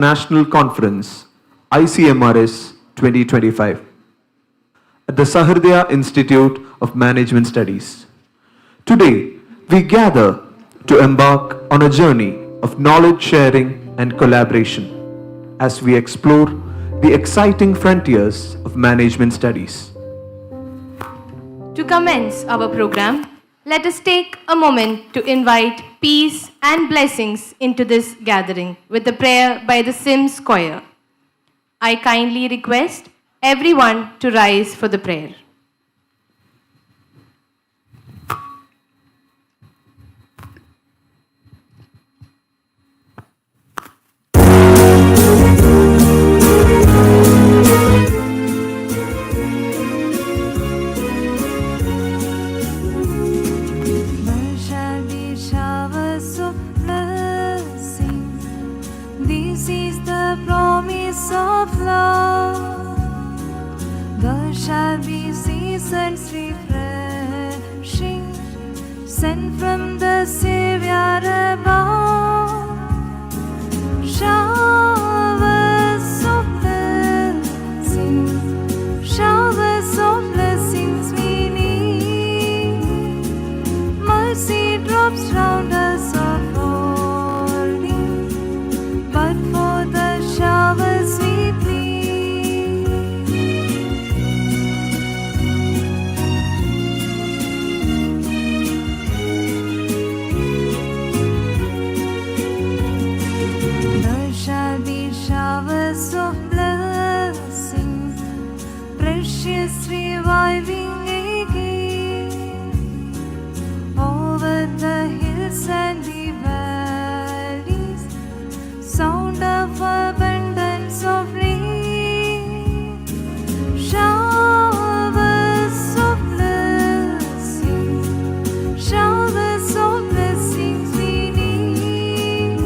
National Conference, ICMRS 2025, at the Sahrdaya Institute of Management Studies. Today, we gather to embark on a journey of knowledge sharing and collaboration as we explore the exciting frontiers of management studies. To commence our program, let us take a moment to invite peace and blessings into this gathering with a prayer by the Sims Choir. I kindly request everyone to rise for the prayer. Seasons refreshing, sent from the Savior above. Showers of blessings we need. Mercy drops round us are falling, but for the showers we plead. Showers of blessings, precious reviving again, over the hills and the valleys, sound of abundance of rain. Showers of blessings, showers of blessings we need.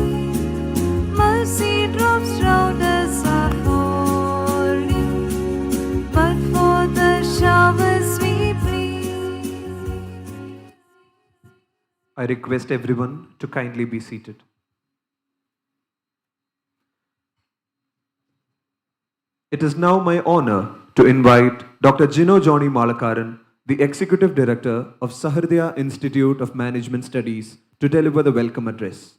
Mercy drops round us are falling, but for the showers we plead. I request everyone to kindly be seated. It is now my honor to invite Dr. Gino Johnny Malakaran, the Executive Director of Sahrdaya Institute of Management Studies, to deliver the welcome address.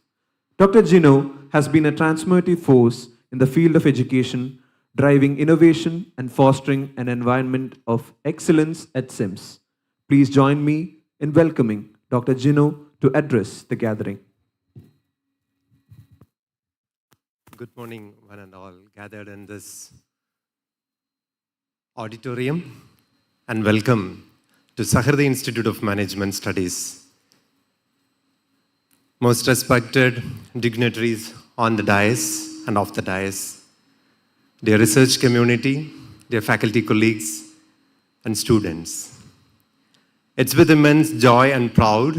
Dr. Gino has been a transformative force in the field of education, driving innovation and fostering an environment of excellence at SIMS. Please join me in welcoming Dr. Gino to address the gathering. Good morning, one and all gathered in this auditorium, and welcome to Sahrdaya Institute of Management Studies. Most respected dignitaries on the dais and off the dais, dear research community, dear faculty colleagues and students. It's with immense joy and proud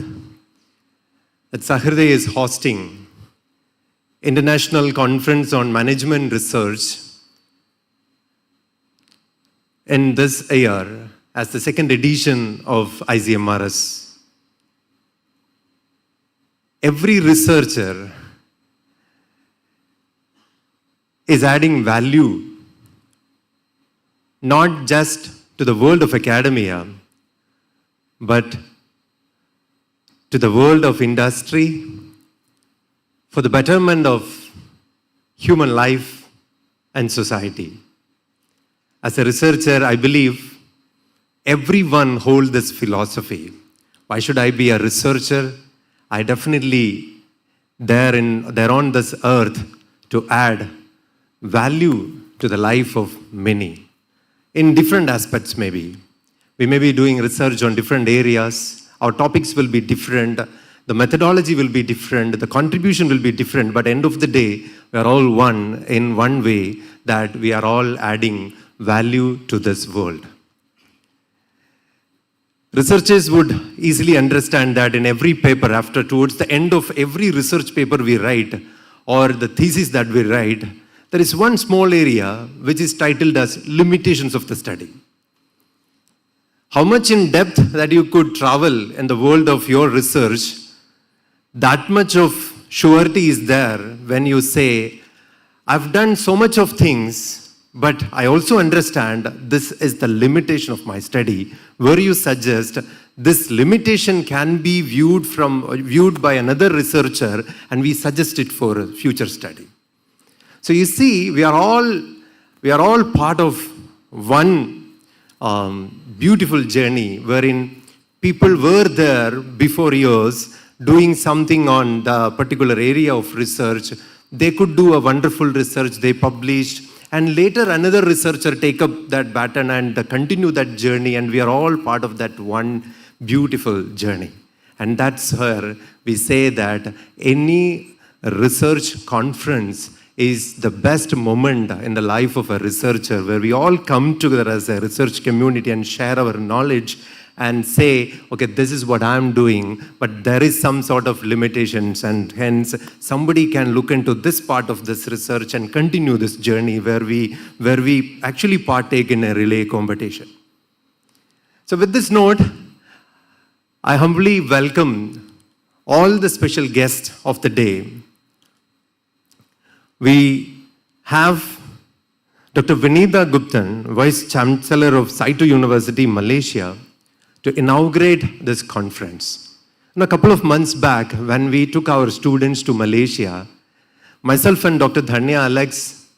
that Sahrdaya is hosting International Conference on Management Research in this year as the second edition of ICMRS. Every researcher is adding value not just to the world of academia, but to the world of industry for the betterment of human life and society. As a researcher, I believe everyone holds this philosophy. Why should I be a researcher? I definitely there on this earth to add value to the life of many in different aspects. Maybe we may be doing research on different areas, our topics will be different, the methodology will be different, the contribution will be different, but end of the day we are all one in one way, that we are all adding value to this world. Researchers would easily understand that in every paper, towards the end of every research paper we write, or the thesis that we write, there is one small area which is titled as limitations of the study. How much in depth that you could travel in the world of your research, that much of surety is there when you say, I've done so much of things, but I also understand this is the limitation of my study, where you suggest this limitation can be viewed by another researcher, and we suggest it for a future study. So you see, we are all part of one beautiful journey wherein people were there before years doing something on the particular area of research. They could do a wonderful research, they published, and later another researcher take up that baton and continue that journey, and we are all part of that one beautiful journey. And that's where we say that any research conference is the best moment in the life of a researcher, where we all come together as a research community and share our knowledge and say, okay, this is what I'm doing, but there is some sort of limitations, and hence somebody can look into this part of this research and continue this journey where we actually partake in a relay competition. So with this note, I humbly welcome all the special guests of the day. We have Dr. Vinitha Guptan, Vice Chancellor of Saito University, Malaysia, to inaugurate this conference. And a couple of months back, when we took our students to Malaysia, myself and Dr. Dhanya Alex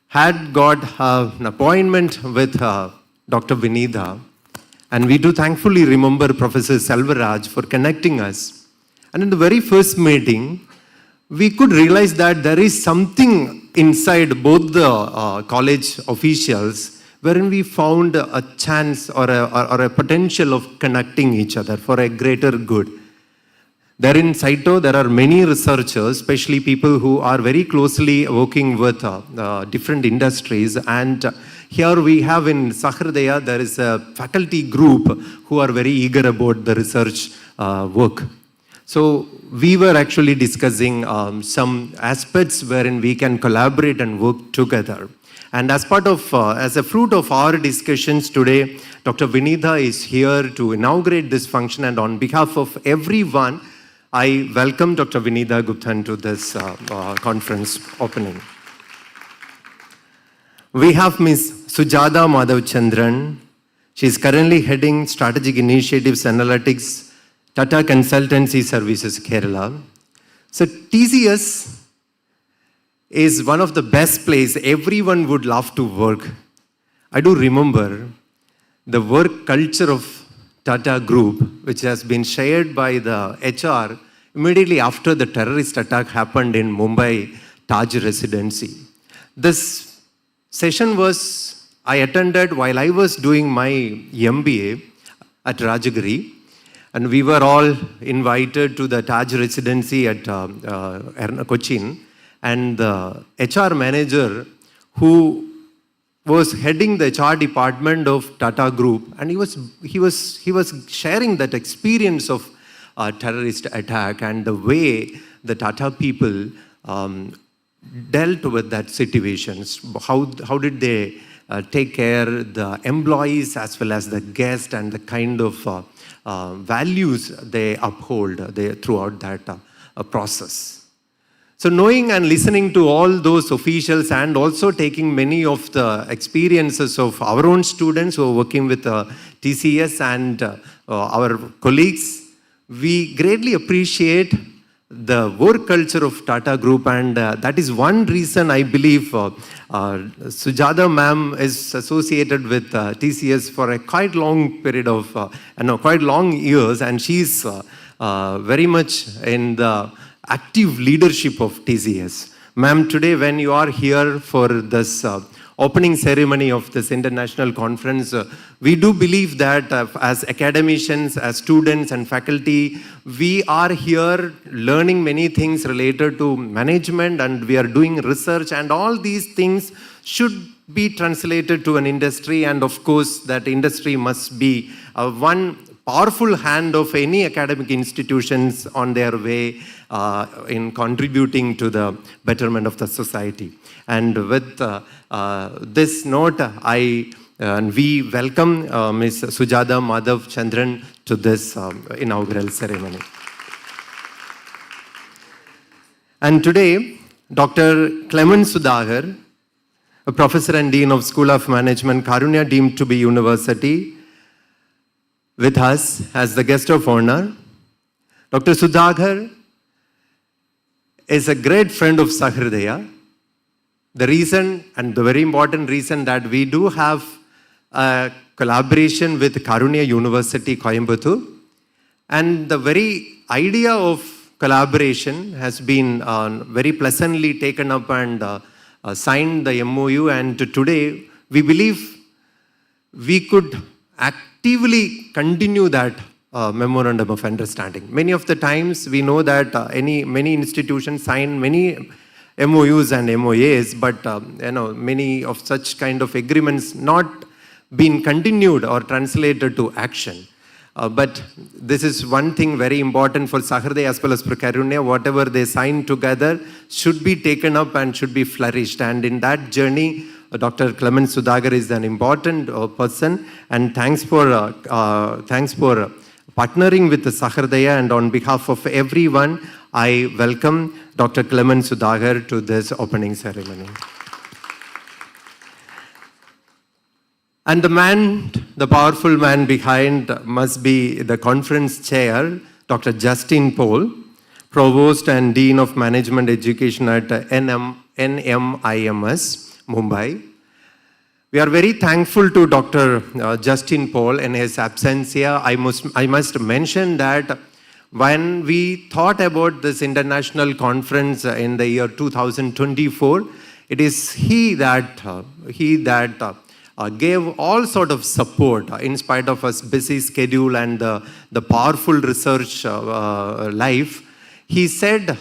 had got an appointment with Dr. Vinitha, and we do thankfully remember Professor Selvaraj for connecting us. And in the very first meeting, we could realize that there is something inside both the college officials wherein we found a chance or a potential of connecting each other for a greater good. There in Saito, there are many researchers, especially people who are very closely working with different industries. And here we have in Sahrdaya, there is a faculty group who are very eager about the research work. So we were actually discussing some aspects wherein we can collaborate and work together. And as a fruit of our discussions today, Dr. Vinitha is here to inaugurate this function, and on behalf of everyone, I welcome Dr. Vinitha Guptan to this conference opening. We have Ms. Sujata Madhav Chandran. She is currently heading Strategic Initiatives Analytics, Tata Consultancy Services, Kerala. So TCS is one of the best places everyone would love to work. I do remember the work culture of Tata Group, which has been shared by the HR immediately after the terrorist attack happened in Mumbai Taj Residency. This session I attended while I was doing my MBA at Rajagiri. And we were all invited to the Taj Residency at Cochin. And the HR manager who was heading the HR department of Tata Group, and he was sharing that experience of terrorist attack and the way the Tata people dealt with that situations. How did they take care the employees as well as the guests, and the kind of values they uphold throughout that process. So knowing and listening to all those officials, and also taking many of the experiences of our own students who are working with TCS and our colleagues, we greatly appreciate the work culture of Tata Group, and that is one reason I believe Sujata ma'am is associated with TCS for a quite long period of, quite long years, and she's very much in the active leadership of TCS. Ma'am, today when you are here for this opening ceremony of this international conference, we do believe that as academicians, as students and faculty, we are here learning many things related to management, and we are doing research, and all these things should be translated to an industry, and of course that industry must be one powerful hand of any academic institutions on their way in contributing to the betterment of the society. And with this note, we welcome Ms. Sujata Madhav Chandran to this inaugural ceremony. And today, Dr. Clement Sudhahar, a professor and dean of School of Management, Karunya deemed to be university, with us as the guest of honor. Dr. Sudhahar is a great friend of Sahrdaya. The reason, and the very important reason, that we do have a collaboration with Karunya University, Coimbatore, and the very idea of collaboration has been very pleasantly taken up and signed the MOU, and today we believe we could actively continue that memorandum of understanding. Many of the times we know that many institutions sign many MOUs and MOAs, but many of such kind of agreements not been continued or translated to action. But this is one thing very important for Sahrdaya as well as for Karunya. Whatever they sign together should be taken up and should be flourished. And in that journey, Dr. Clement Sudhahar is an important person. And thanks for partnering with the Sahrdaya. And on behalf of everyone, I welcome Dr. Clement Sudhahar to this opening ceremony. And the powerful man behind must be the conference chair, Dr. Justin Paul, Provost and Dean of Management Education at NMIMS, Mumbai. We are very thankful to Dr. Justin Paul in his absence here. I must mention that when we thought about this international conference in the year 2024, it is he that gave all sort of support in spite of his busy schedule and the powerful research life. He said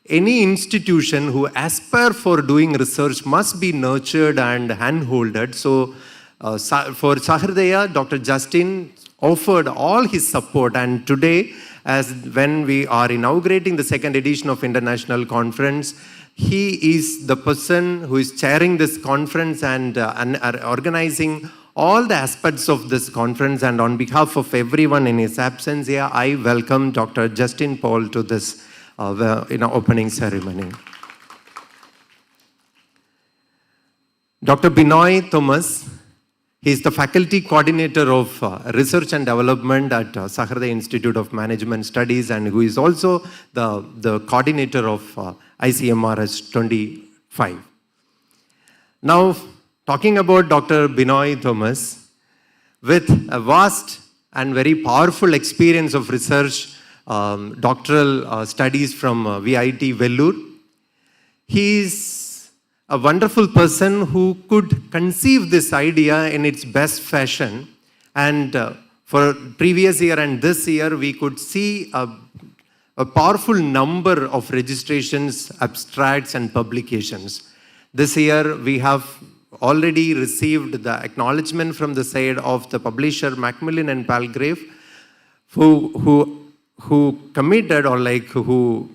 any institution who aspire for doing research must be nurtured and handholded. So for Sahrdaya, Dr. Justin offered all his support, and today, as when we are inaugurating the second edition of International Conference, he is the person who is chairing this conference and organizing all the aspects of this conference. And on behalf of everyone in his absence here, I welcome Dr. Justin Paul to this opening ceremony. Dr. Binoy Thomas, he is the faculty coordinator of research and development at Sahrdaya Institute of Management Studies, and who is also the coordinator of ICMRS 25. Now, talking about Dr. Binoy Thomas, with a vast and very powerful experience of research, doctoral studies from VIT Vellore, he is a wonderful person who could conceive this idea in its best fashion. And for previous year and this year, we could see a powerful number of registrations, abstracts, and publications. This year, we have already received the acknowledgement from the side of the publisher Macmillan and Palgrave, who committed or who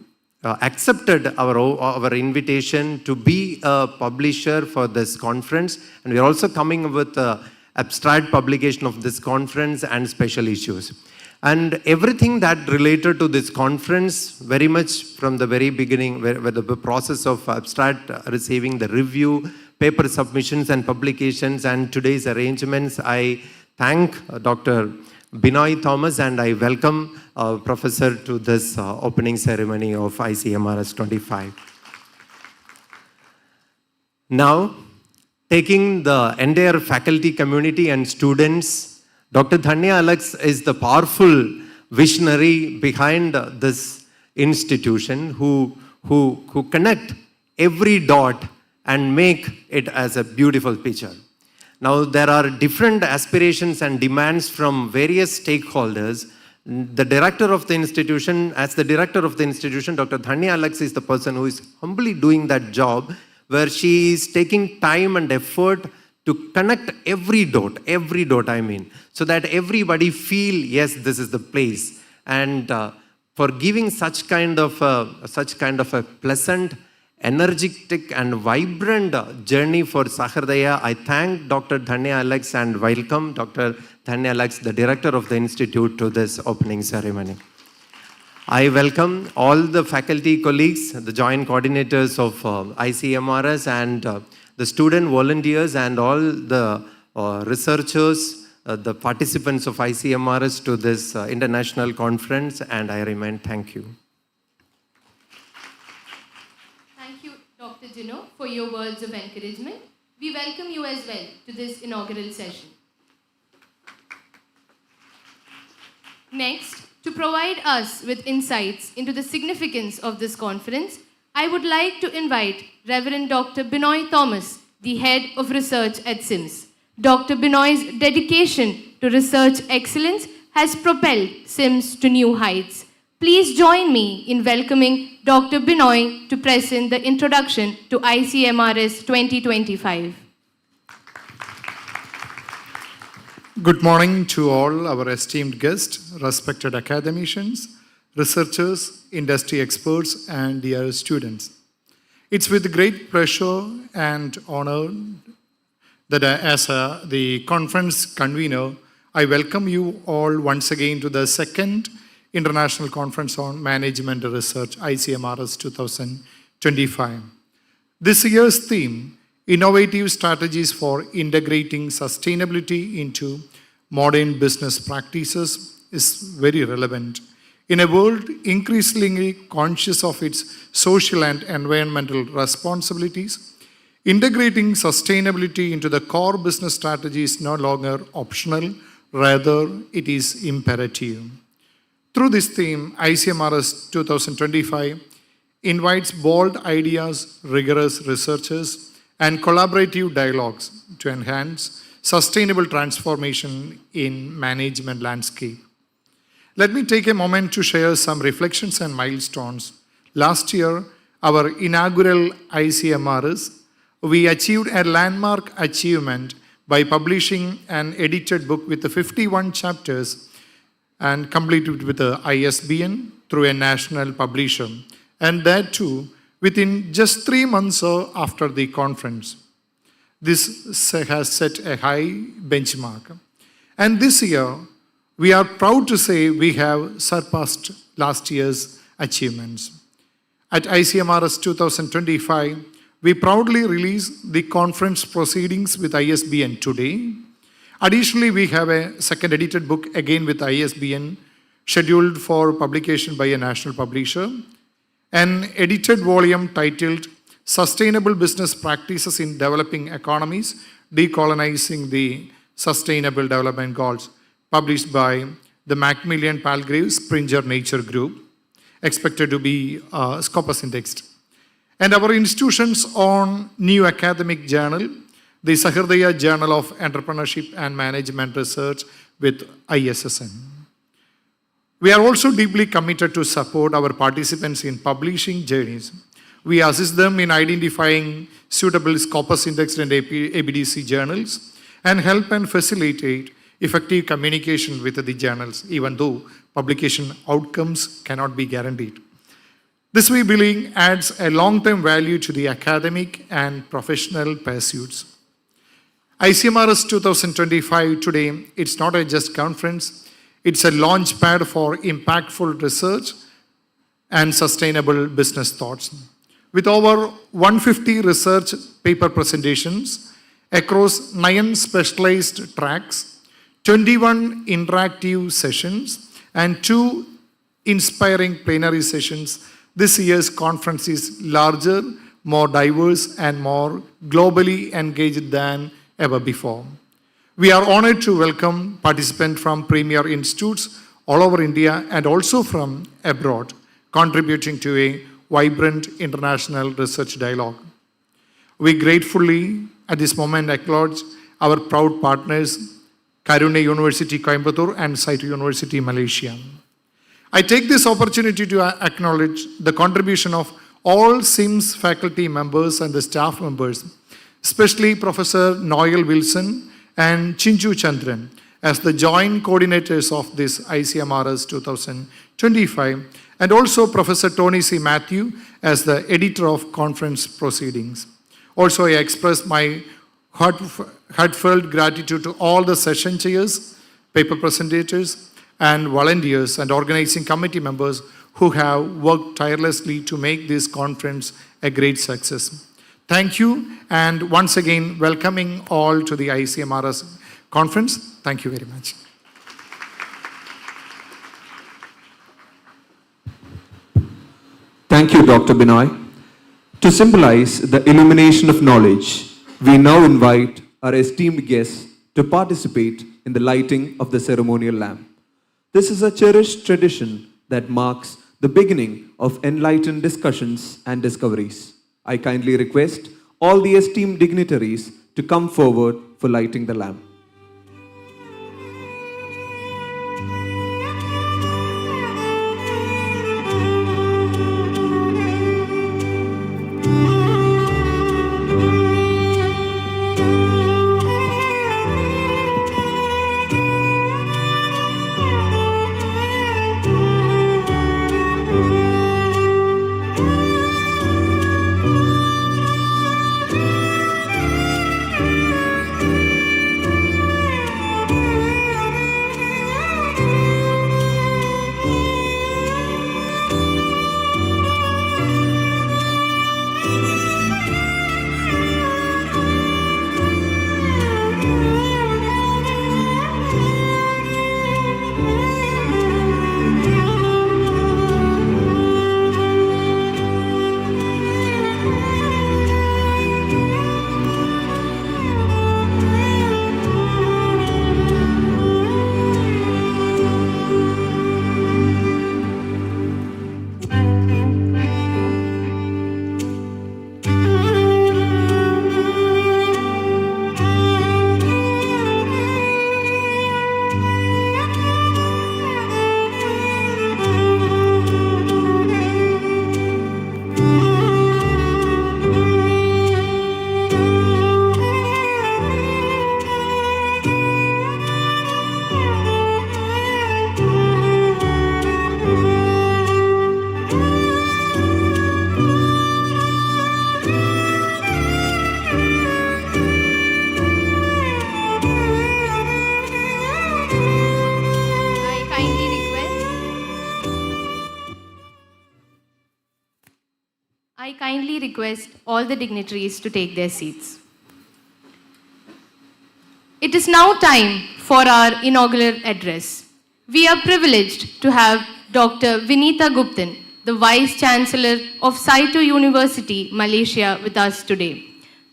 accepted our invitation to be a publisher for this conference. And we are also coming with the abstract publication of this conference and special issues. And everything that related to this conference, very much from the very beginning, where the process of abstract receiving the review, paper submissions and publications, and today's arrangements, I thank Dr. Binoy Thomas, and I welcome Professor to this opening ceremony of ICMRS 25. Now, taking the entire faculty community and students, Dr. Dhanya Alex is the powerful visionary behind this institution who connect every dot and make it as a beautiful picture. Now, there are different aspirations and demands from various stakeholders. The director of the institution, as the director of the institution, Dr. Dhanya Alex is the person who is humbly doing that job, where she is taking time and effort to connect every dot I mean, so that everybody feel, yes, this is the place. And for giving such kind of a pleasant, energetic and vibrant journey for Sahrdaya, I thank Dr. Dhanya Alex and welcome Dr. Dhanya Alex, the director of the institute, to this opening ceremony. I welcome all the faculty colleagues, the joint coordinators of ICMRS and the student volunteers and all the researchers, the participants of ICMRS to this international conference, and I remain thank you. Thank you, Dr. Gino, for your words of encouragement. We welcome you as well to this inaugural session. Next, to provide us with insights into the significance of this conference, I would like to invite Reverend Dr. Binoy Thomas, the Head of Research at SIMS. Dr. Binoy's dedication to research excellence has propelled SIMS to new heights. Please join me in welcoming Dr. Binoy to present the introduction to ICMRS 2025. Good morning to all our esteemed guests, respected academicians, researchers, industry experts, and dear students. It's with great pleasure and honor that as the conference convener, I welcome you all once again to the second International Conference on Management Research, ICMRS 2025. This year's theme, Innovative Strategies for Integrating Sustainability into Modern Business Practices, is very relevant. In a world increasingly conscious of its social and environmental responsibilities, integrating sustainability into the core business strategy is no longer optional, rather it is imperative. Through this theme, ICMRS 2025 invites bold ideas, rigorous researches, and collaborative dialogues to enhance sustainable transformation in management landscape. Let me take a moment to share some reflections and milestones. Last year, our inaugural ICMRS, we achieved a landmark achievement by publishing an edited book with 51 chapters and completed with the ISBN through a national publisher, and that too within just 3 months after the conference. This has set a high benchmark. And this year, we are proud to say we have surpassed last year's achievements. At ICMRS 2025, we proudly release the conference proceedings with ISBN today. Additionally, we have a second edited book again with ISBN scheduled for publication by a national publisher. An edited volume titled Sustainable Business Practices in Developing Economies, Decolonizing the Sustainable Development Goals, published by the Macmillan Palgrave Springer Nature Group, expected to be Scopus indexed. And our institution's own new academic journal, the Sahrdaya Journal of Entrepreneurship and Management Research with ISSN. We are also deeply committed to support our participants in publishing journeys. We assist them in identifying suitable Scopus indexed and ABDC journals and help and facilitate effective communication with the journals, even though publication outcomes cannot be guaranteed. This, we believe, adds a long-term value to the academic and professional pursuits. ICMRS 2025 today, it's not a just conference, it's a launch pad for impactful research and sustainable business thoughts. With over 150 research paper presentations across 9 specialized tracks, 21 interactive sessions, and 2 inspiring plenary sessions, this year's conference is larger, more diverse, and more globally engaged than ever before. We are honored to welcome participants from premier institutes all over India and also from abroad, contributing to a vibrant international research dialogue. We gratefully, at this moment, acknowledge our proud partners, Karunya University, Coimbatore, and Saito University, Malaysia. I take this opportunity to acknowledge the contribution of all SIMS faculty members and the staff members, especially Professor Noel Wilson and Chinchu Chandran, as the joint coordinators of this ICMRS 2025, and also Professor Tony C. Matthew as the editor of conference proceedings. Also, I express my heartfelt gratitude to all the session chairs, paper presentators, and volunteers and organizing committee members who have worked tirelessly to make this conference a great success. Thank you, and once again, welcoming all to the ICMRS conference. Thank you very much. Thank you, Dr. Binoy. To symbolize the illumination of knowledge, we now invite our esteemed guests to participate in the lighting of the ceremonial lamp. This is a cherished tradition that marks the beginning of enlightened discussions and discoveries. I kindly request all the esteemed dignitaries to come forward for lighting the lamp. I kindly request all the dignitaries to take their seats. It is now time for our inaugural address. We are privileged to have Dr. Vinitha Guptan, the Vice Chancellor of Saito University, Malaysia, with us today.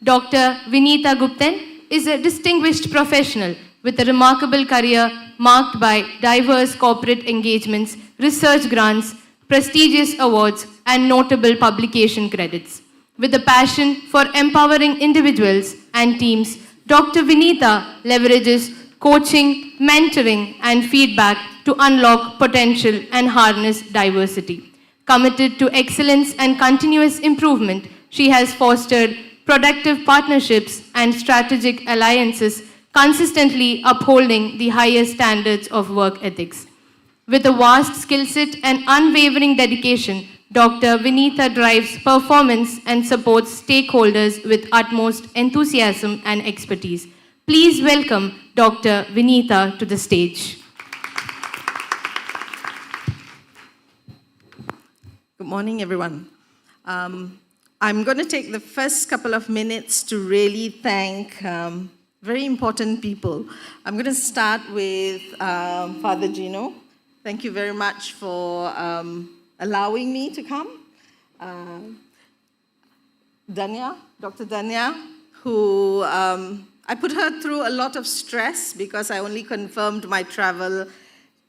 Dr. Vinitha Guptan is a distinguished professional with a remarkable career marked by diverse corporate engagements, research grants, prestigious awards, and notable publication credits. With a passion for empowering individuals and teams, Dr. Vinitha leverages coaching, mentoring, and feedback to unlock potential and harness diversity. Committed to excellence and continuous improvement, she has fostered productive partnerships and strategic alliances, consistently upholding the highest standards of work ethics. With a vast skill set and unwavering dedication, Dr. Vinitha drives performance and supports stakeholders with utmost enthusiasm and expertise. Please welcome Dr. Vinitha to the stage. Good morning, everyone. I'm going to take the first couple of minutes to really thank very important people. I'm going to start with Father Gino. Thank you very much for allowing me to come. Danya, Dr. Danya, who I put her through a lot of stress because I only confirmed my travel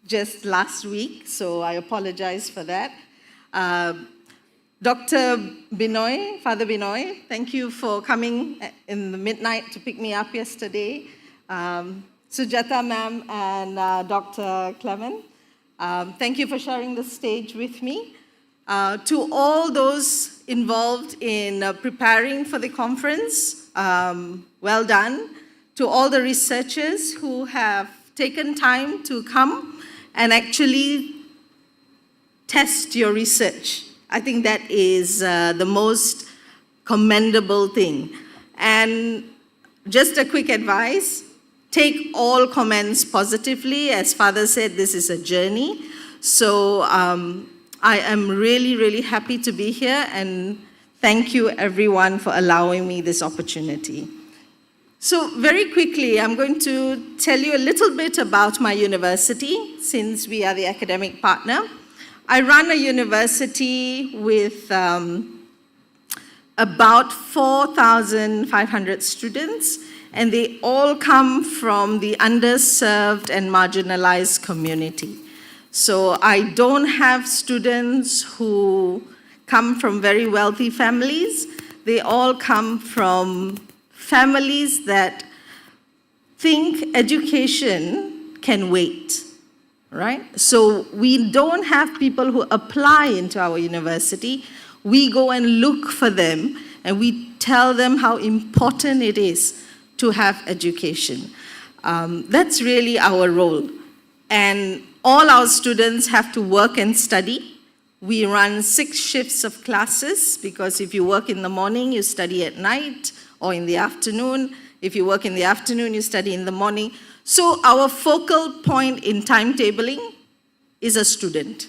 just last week, so I apologize for that. Dr. Binoy, Father Binoy, thank you for coming in the midnight to pick me up yesterday. Sujata ma'am and Dr. Clement, thank you for sharing the stage with me. To all those involved in preparing for the conference, well done. To all the researchers who have taken time to come and actually test your research. I think that is the most commendable thing. And just a quick advice, take all comments positively. As Father said, this is a journey. So I am really, really happy to be here, and thank you everyone for allowing me this opportunity. So very quickly, I'm going to tell you a little bit about my university, since we are the academic partner. I run a university with about 4,500 students, and they all come from the underserved and marginalized community. So I don't have students who come from very wealthy families. They all come from families that think education can wait, right? So we don't have people who apply into our university. We go and look for them, and we tell them how important it is to have education. That's really our role. And all our students have to work and study. We run 6 shifts of classes, because if you work in the morning, you study at night, or in the afternoon. If you work in the afternoon, you study in the morning. So our focal point in timetabling is a student,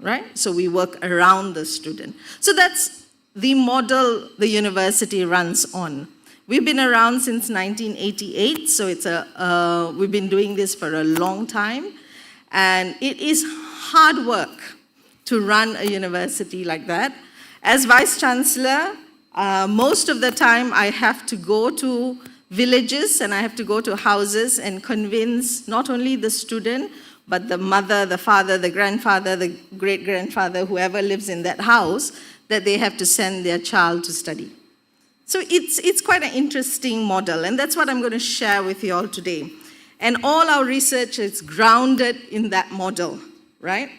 right? So we work around the student. So that's the model the university runs on. We've been around since 1988, so we've been doing this for a long time. And it is hard work to run a university like that. As Vice Chancellor, most of the time I have to go to villages and I have to go to houses and convince not only the student, but the mother, the father, the grandfather, the great-grandfather, whoever lives in that house, that they have to send their child to study. So it's quite an interesting model, and that's what I'm going to share with you all today. And all our research is grounded in that model, right?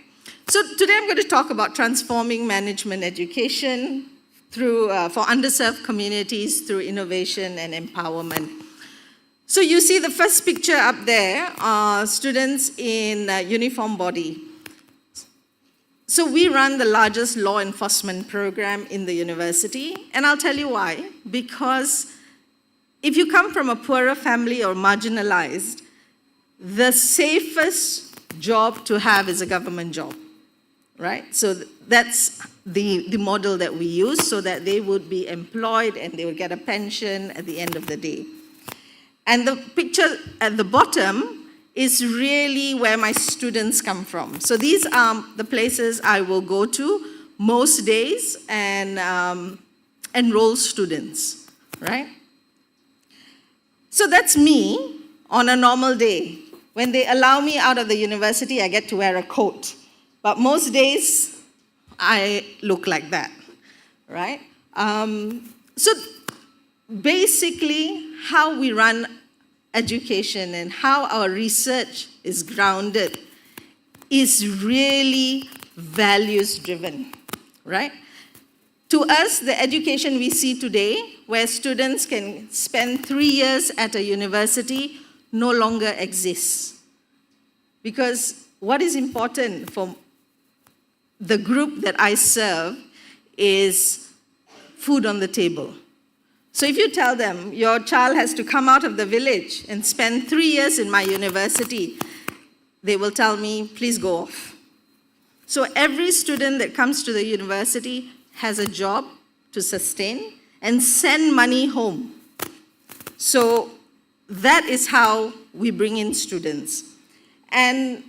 So today I'm going to talk about transforming management education for underserved communities through innovation and empowerment. So you see the first picture up there are students in uniform body. So we run the largest law enforcement program in the university, and I'll tell you why. Because if you come from a poorer family or marginalized, the safest job to have is a government job, right? So that's the model that we use, so that they would be employed and they would get a pension at the end of the day. And the picture at the bottom is really where my students come from. So these are the places I will go to most days and enroll students, right? So that's me on a normal day. When they allow me out of the university, I get to wear a coat. But most days, I look like that, right? So basically, how we run education and how our research is grounded is really values-driven, right? To us, the education we see today, where students can spend 3 years at a university, no longer exists. Because what is important for the group that I serve is food on the table. So if you tell them your child has to come out of the village and spend 3 years in my university, they will tell me, please go off. So every student that comes to the university has a job to sustain and send money home. So that is how we bring in students. And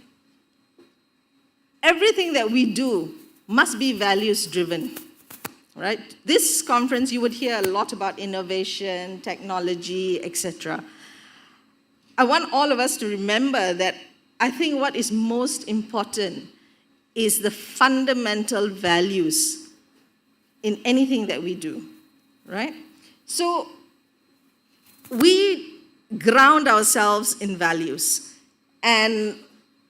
everything that we do must be values-driven, right? This conference, you would hear a lot about innovation, technology, etc. I want all of us to remember that I think what is most important is the fundamental values in anything that we do, right? So we ground ourselves in values, and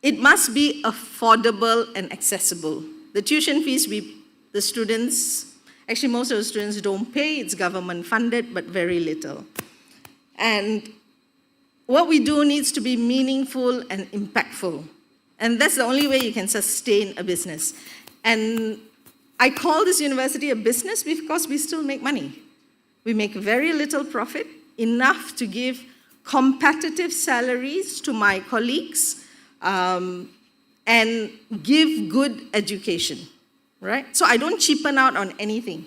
it must be affordable and accessible. The tuition fees the students, actually most of the students don't pay, it's government funded, but very little. And what we do needs to be meaningful and impactful. And that's the only way you can sustain a business. And I call this university a business because we still make money. We make very little profit, enough to give competitive salaries to my colleagues, and give good education, right? So I don't cheapen out on anything.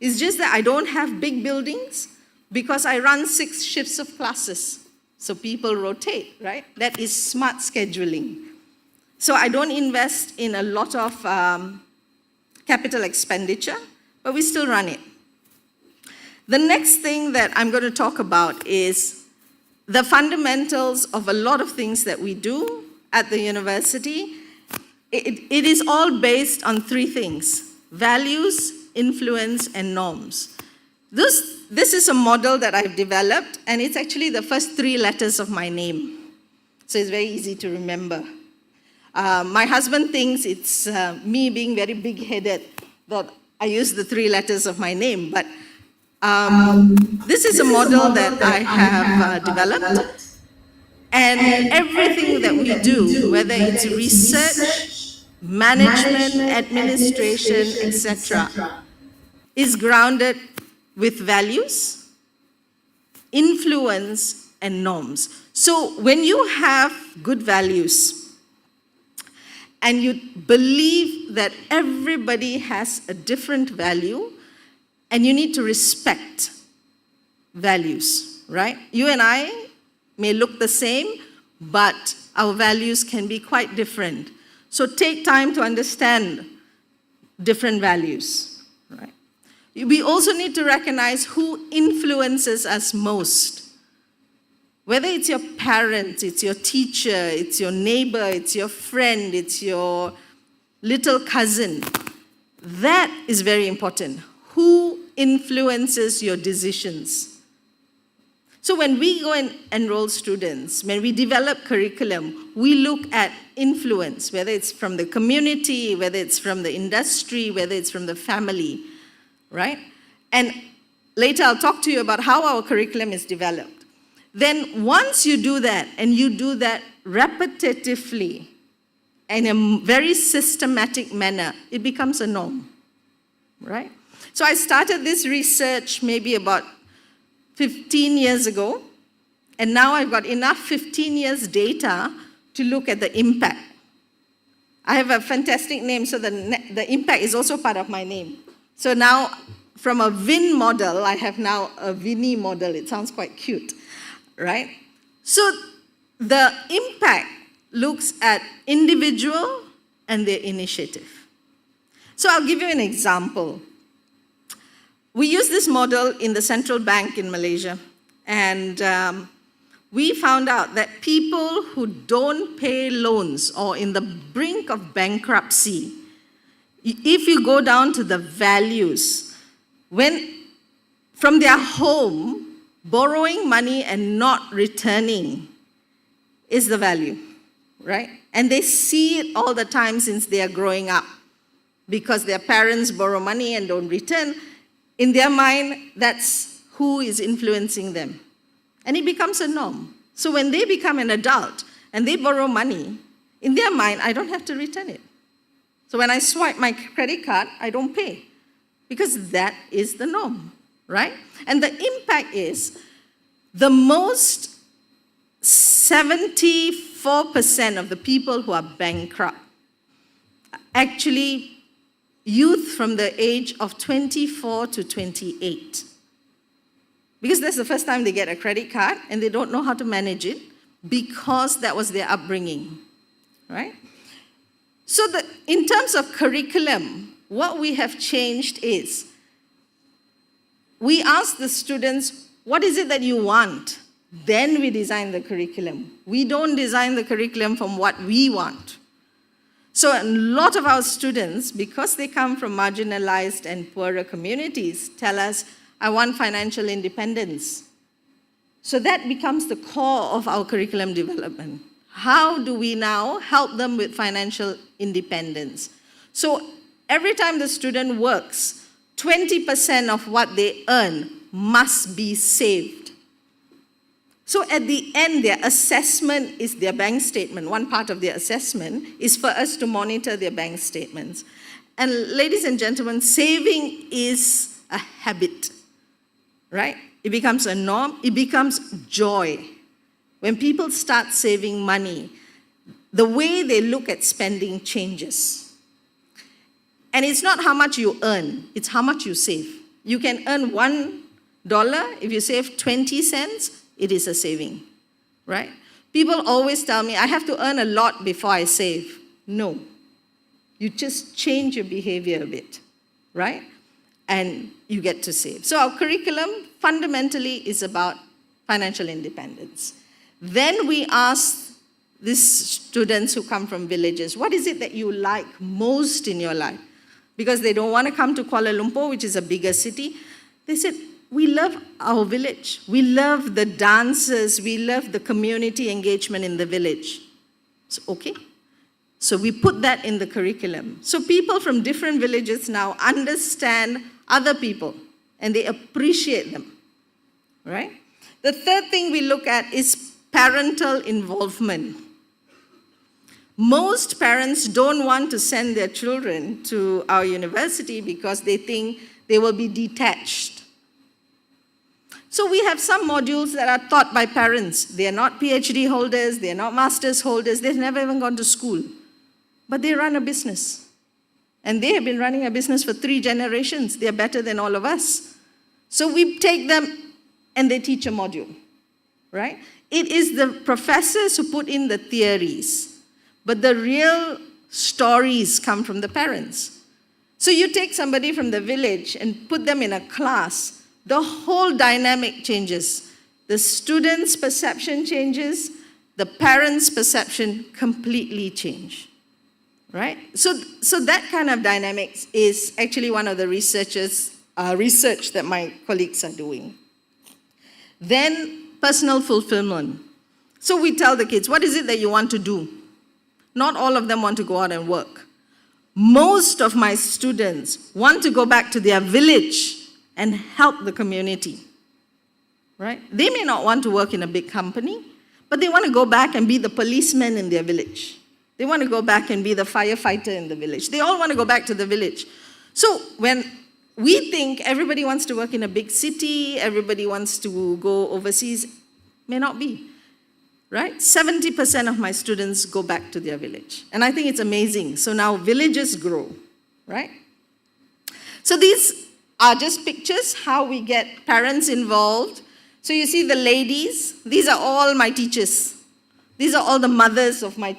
It's just that I don't have big buildings because I run 6 shifts of classes. So people rotate, right? That is smart scheduling. So I don't invest in a lot of capital expenditure, but we still run it. The next thing that I'm going to talk about is the fundamentals of a lot of things that we do at the university. It is all based on 3 things: values, influence, and norms. This is a model that I've developed, and it's actually the first 3 letters of my name. So it's very easy to remember. My husband thinks it's me being very big-headed that I use the 3 letters of my name, but this is a model that I have developed, and everything that we do, whether it's research, management, administration, etc., is grounded with values, influence, and norms. So when you have good values and you believe that everybody has a different value, and you need to respect values, right? You and I may look the same, but our values can be quite different. So take time to understand different values, right? We also need to recognize who influences us most. Whether it's your parents, it's your teacher, it's your neighbor, it's your friend, it's your little cousin. That is very important. Who influences your decisions? So when we go and enroll students, when we develop curriculum, we look at influence, whether it's from the community, whether it's from the industry, whether it's from the family, right? And later I'll talk to you about how our curriculum is developed. Then once you do that, and you do that repetitively, in a very systematic manner, it becomes a norm, right? So I started this research maybe about 15 years ago, and now I've got enough 15 years data to look at the impact. I have a fantastic name, so the impact is also part of my name. So now, from a Vin model, I have now a Vini model. It sounds quite cute, right? So the impact looks at individual and their initiative. So I'll give you an example. We use this model in the central bank in Malaysia, and we found out that people who don't pay loans or in the brink of bankruptcy, if you go down to the values, when from their home, borrowing money and not returning is the value, right? And they see it all the time since they are growing up, because their parents borrow money and don't return. In their mind, that's who is influencing them. And it becomes a norm. So when they become an adult and they borrow money, in their mind, I don't have to return it. So when I swipe my credit card, I don't pay, because that is the norm, right? And the impact is the most 74% of the people who are bankrupt, actually youth from the age of 24 to 28. Because that's the first time they get a credit card and they don't know how to manage it because that was their upbringing, right? So in terms of curriculum, what we have changed is we ask the students, what is it that you want? Then we design the curriculum. We don't design the curriculum from what we want. So a lot of our students, because they come from marginalized and poorer communities, tell us, I want financial independence. So that becomes the core of our curriculum development. How do we now help them with financial independence? So every time the student works, 20% of what they earn must be saved. So at the end, their assessment is their bank statement. One part of their assessment is for us to monitor their bank statements. And ladies and gentlemen, saving is a habit, right? It becomes a norm. It becomes joy. When people start saving money, the way they look at spending changes. And it's not how much you earn, it's how much you save. You can earn $1. If you save 20 cents, it is a saving, right? People always tell me, I have to earn a lot before I save. No. You just change your behavior a bit, right? And you get to save. So our curriculum fundamentally is about financial independence. Then we ask these students who come from villages, what is it that you like most in your life? Because they don't want to come to Kuala Lumpur, which is a bigger city. They said, we love our village. We love the dances. We love the community engagement in the village. So, okay. So we put that in the curriculum. So people from different villages now understand other people and they appreciate them, right? The third thing we look at is parental involvement. Most parents don't want to send their children to our university because they think they will be detached. So we have some modules that are taught by parents. They are not PhD holders, they are not master's holders, they've never even gone to school. But they run a business. And they have been running a business for 3 generations. They are better than all of us. So we take them and they teach a module, right? It is the professors who put in the theories, but the real stories come from the parents. So you take somebody from the village and put them in a class, the whole dynamic changes. The student's perception changes, the parents' perception completely change, right? So that kind of dynamics is actually one of the research that my colleagues are doing. Then personal fulfillment. So we tell the kids, what is it that you want to do? Not all of them want to go out and work. Most of my students want to go back to their village and help the community, right? They may not want to work in a big company, but they want to go back and be the policeman in their village. They want to go back and be the firefighter in the village. They all want to go back to the village. So when we think everybody wants to work in a big city, everybody wants to go overseas, may not be, right? 70% of my students go back to their village. And I think it's amazing. So now villages grow, right? So these are just pictures, how we get parents involved. So you see the ladies, these are all my teachers. These are all the mothers of my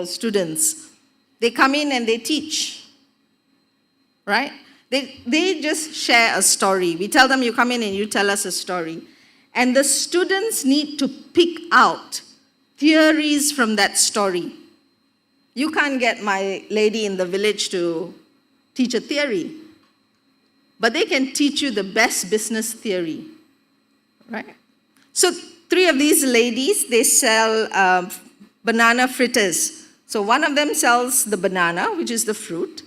students. They come in and they teach, right? They just share a story. We tell them, you come in and you tell us a story. And the students need to pick out theories from that story. You can't get my lady in the village to teach a theory, but they can teach you the best business theory, right? So 3 of these ladies, they sell banana fritters. So one of them sells the banana, which is the fruit.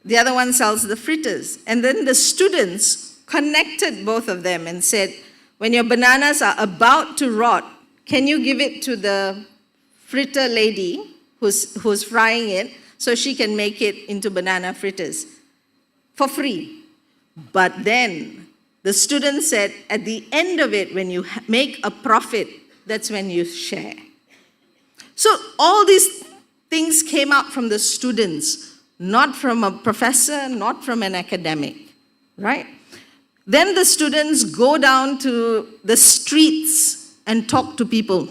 The other one sells the fritters. And then the students connected both of them and said, when your bananas are about to rot, can you give it to the fritter lady who's frying it so she can make it into banana fritters for free? But then the student said, at the end of it, when you make a profit, that's when you share. So all these things came out from the students, not from a professor, not from an academic, right? Then the students go down to the streets and talk to people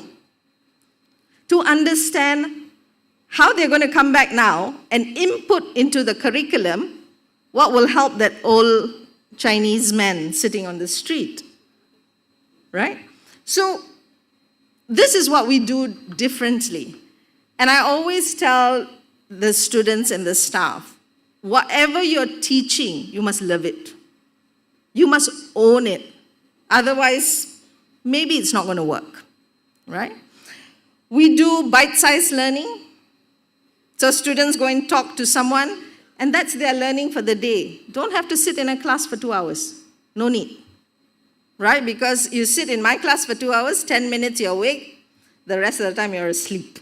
to understand how they're going to come back now and input into the curriculum what will help that old Chinese man sitting on the street, right? So this is what we do differently. And I always tell the students and the staff, whatever you're teaching, you must love it. You must own it. Otherwise, maybe it's not going to work, right? We do bite-sized learning. So students go and talk to someone, and that's their learning for the day. Don't have to sit in a class for 2 hours. No need, right? Because you sit in my class for 2 hours, 10 minutes you're awake, the rest of the time you're asleep.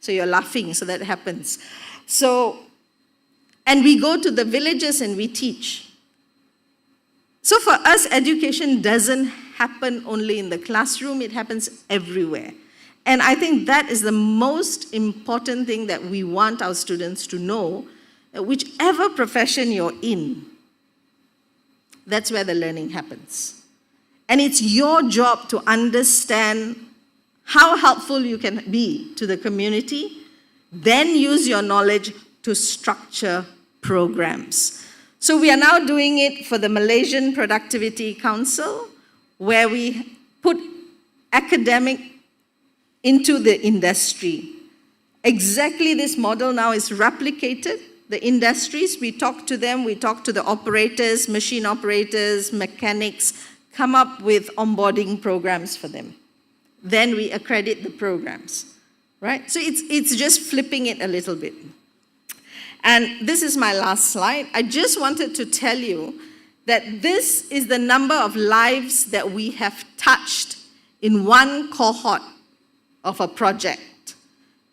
So you're laughing, so that happens. So, and we go to the villages and we teach. So for us, education doesn't happen only in the classroom, it happens everywhere. And I think that is the most important thing that we want our students to know, that whichever profession you're in, that's where the learning happens. And it's your job to understand how helpful you can be to the community, then use your knowledge to structure programs. So we are now doing it for the Malaysian Productivity Council, where we put academic into the industry. Exactly this model now is replicated. The industries, we talk to them, we talk to the operators, machine operators, mechanics, come up with onboarding programs for them. Then we accredit the programs, right? So it's just flipping it a little bit. And this is my last slide. I just wanted to tell you that this is the number of lives that we have touched in one cohort of a project,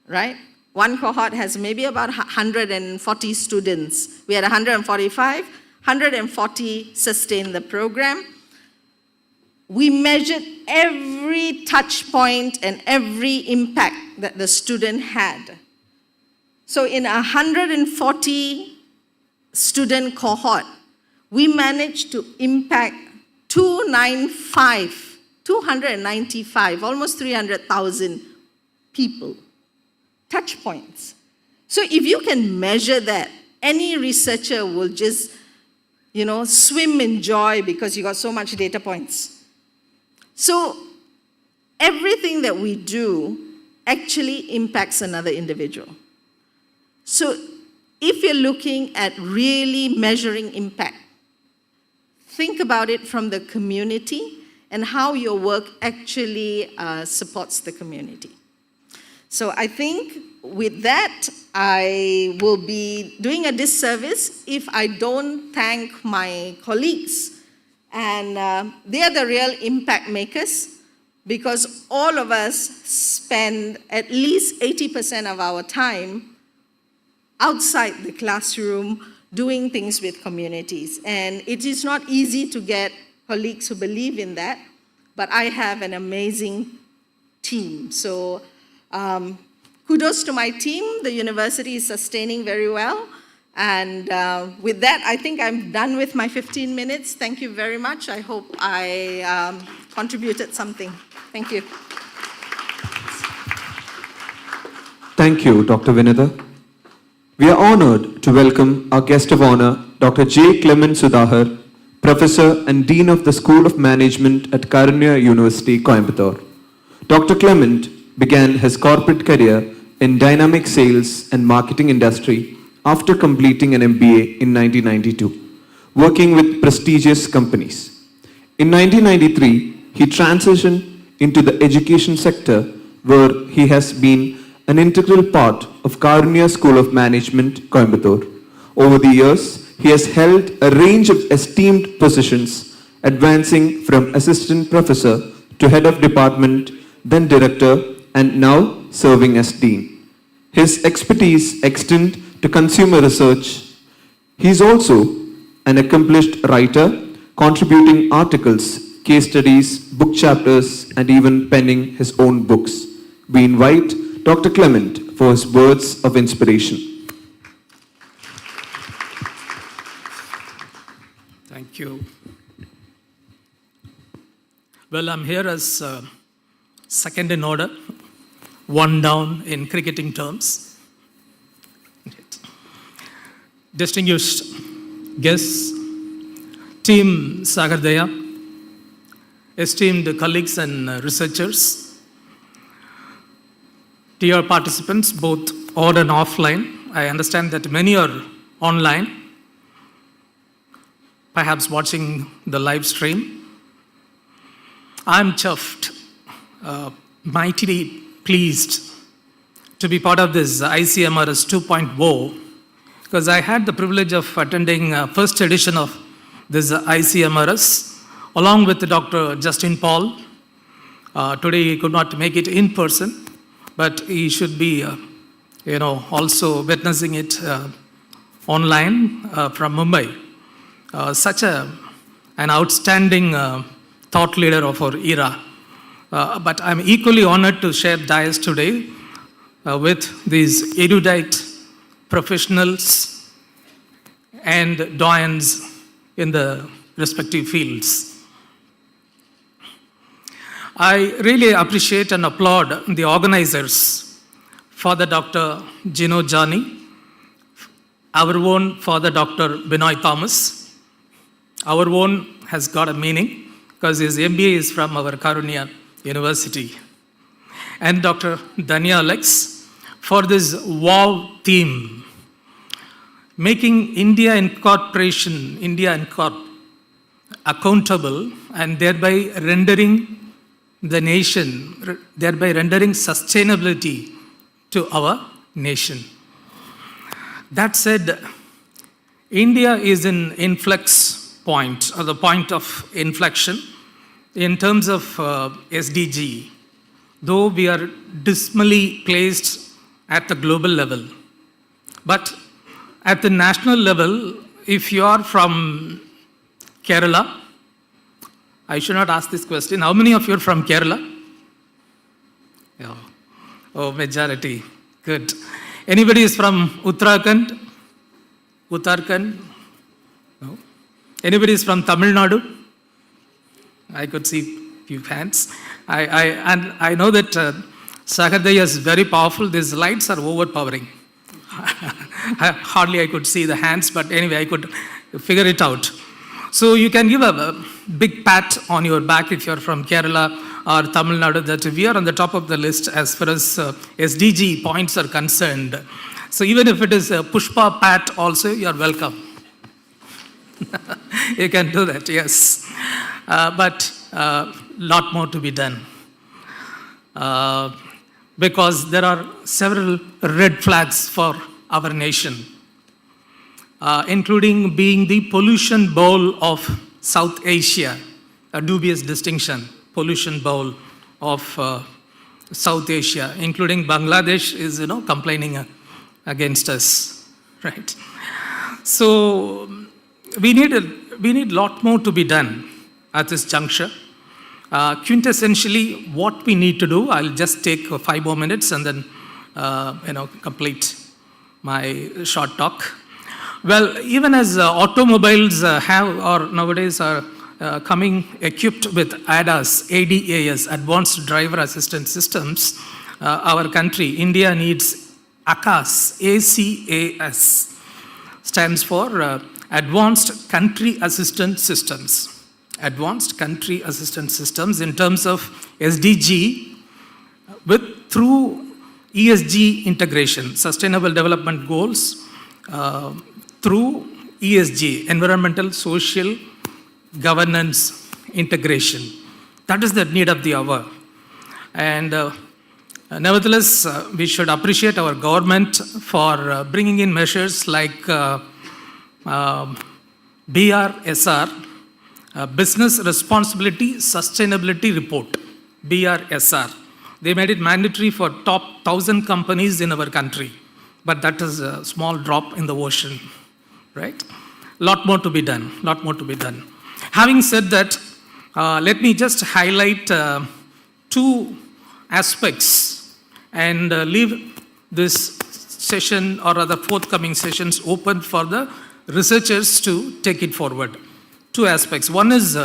right? One cohort has maybe about 140 students. We had 145, 140 sustained the program. We measured every touch point and every impact that the student had. So in a 140 student cohort, we managed to impact 295, almost 300,000 people, touch points. So if you can measure that, any researcher will just, swim in joy because you got so much data points. So everything that we do actually impacts another individual. So if you're looking at really measuring impact, think about it from the community and how your work actually supports the community. So I think with that, I will be doing a disservice if I don't thank my colleagues. And they are the real impact makers, because all of us spend at least 80% of our time outside the classroom doing things with communities. And it is not easy to get colleagues who believe in that, but I have an amazing team. So kudos to my team. The university is sustaining very well. And with that, I think I'm done with my 15 minutes. Thank you very much. I hope I contributed something. Thank you. Thank you, Dr. Vinitha. We are honored to welcome our guest of honor, Dr. J. Clement Sudhahar, Professor and Dean of the School of Management at Karunya University, Coimbatore. Dr. Clement began his corporate career in dynamic sales and marketing industry after completing an MBA in 1992, working with prestigious companies. In 1993, he transitioned into the education sector, where he has been an integral part of Karunya School of Management, Coimbatore. Over the years, he has held a range of esteemed positions, advancing from assistant professor to head of department, then director, and now serving as dean. His expertise extends to consumer research. He is also an accomplished writer, contributing articles, case studies, book chapters, and even penning his own books. We invite Dr. Clement for his words of inspiration. Thank you. Well, I'm here as second in order, one down in cricketing terms. Distinguished guests, Team Sahrdaya, esteemed colleagues and researchers, dear participants, both on and offline. I understand that many are online, perhaps watching the live stream. I'm chuffed, mightily pleased to be part of this ICMRS 2.0, because I had the privilege of attending first edition of this ICMRS along with Dr. Justin Paul. Today he could not make it in person, but he should be also witnessing it online from Mumbai. Such an outstanding thought leader of our era. but I'm equally honored to share dais today with these erudite professionals and doyens in the respective fields. I really appreciate and applaud the organizers, Father Dr. Gino Jani, our own Father Dr. Binoy Thomas. Our own has got a meaning because his MBA is from our Karunya University. And Dr. Danya Alex for this wow theme, making India Incorporation, accountable and thereby rendering the nation, thereby rendering sustainability to our nation. That said, India is in influx point, or the point of inflection in terms of SDG, though we are dismally placed at the global level. But at the national level, if you are from Kerala, I should not ask this question. How many of you are from Kerala? Yeah. Oh, majority. Good. Anybody is from Uttarakhand? Uttarakhand? No. Anybody is from Tamil Nadu? I could see few hands. I know that Sahrdaya is very powerful. These lights are overpowering. Hardly I could see the hands, but anyway, I could figure it out. So you can give a big pat on your back if you're from Kerala or Tamil Nadu, that we are on the top of the list as far as SDG points are concerned. So even if it is a Pushpa pat also, you're welcome. You can do that, yes. But lot more to be done. Because there are several red flags for our nation, including being the pollution bowl of South Asia, a dubious distinction, pollution bowl of South Asia, including Bangladesh is, complaining against us, right? So we need lot more to be done at this juncture. Quintessentially, what we need to do, I'll just take 5 more minutes and then, complete my short talk. Well, even as automobiles have or nowadays are coming equipped with ADAS, Advanced Driver Assistance Systems, our country, India needs ACAS, ACAS, stands for Advanced Country Assistance Systems. Advanced Country Assistance Systems in terms of SDG through ESG integration, Sustainable Development Goals, through ESG, Environmental, Social, Governance integration. That is the need of the hour. And nevertheless, we should appreciate our government for bringing in measures like BRSR, Business Responsibility Sustainability Report, BRSR. They made it mandatory for top 1,000 companies in our country. But that is a small drop in the ocean, right? Lot more to be done, Having said that, let me just highlight 2 aspects and leave this session or other forthcoming sessions open for the researchers to take it forward. 2 aspects. One is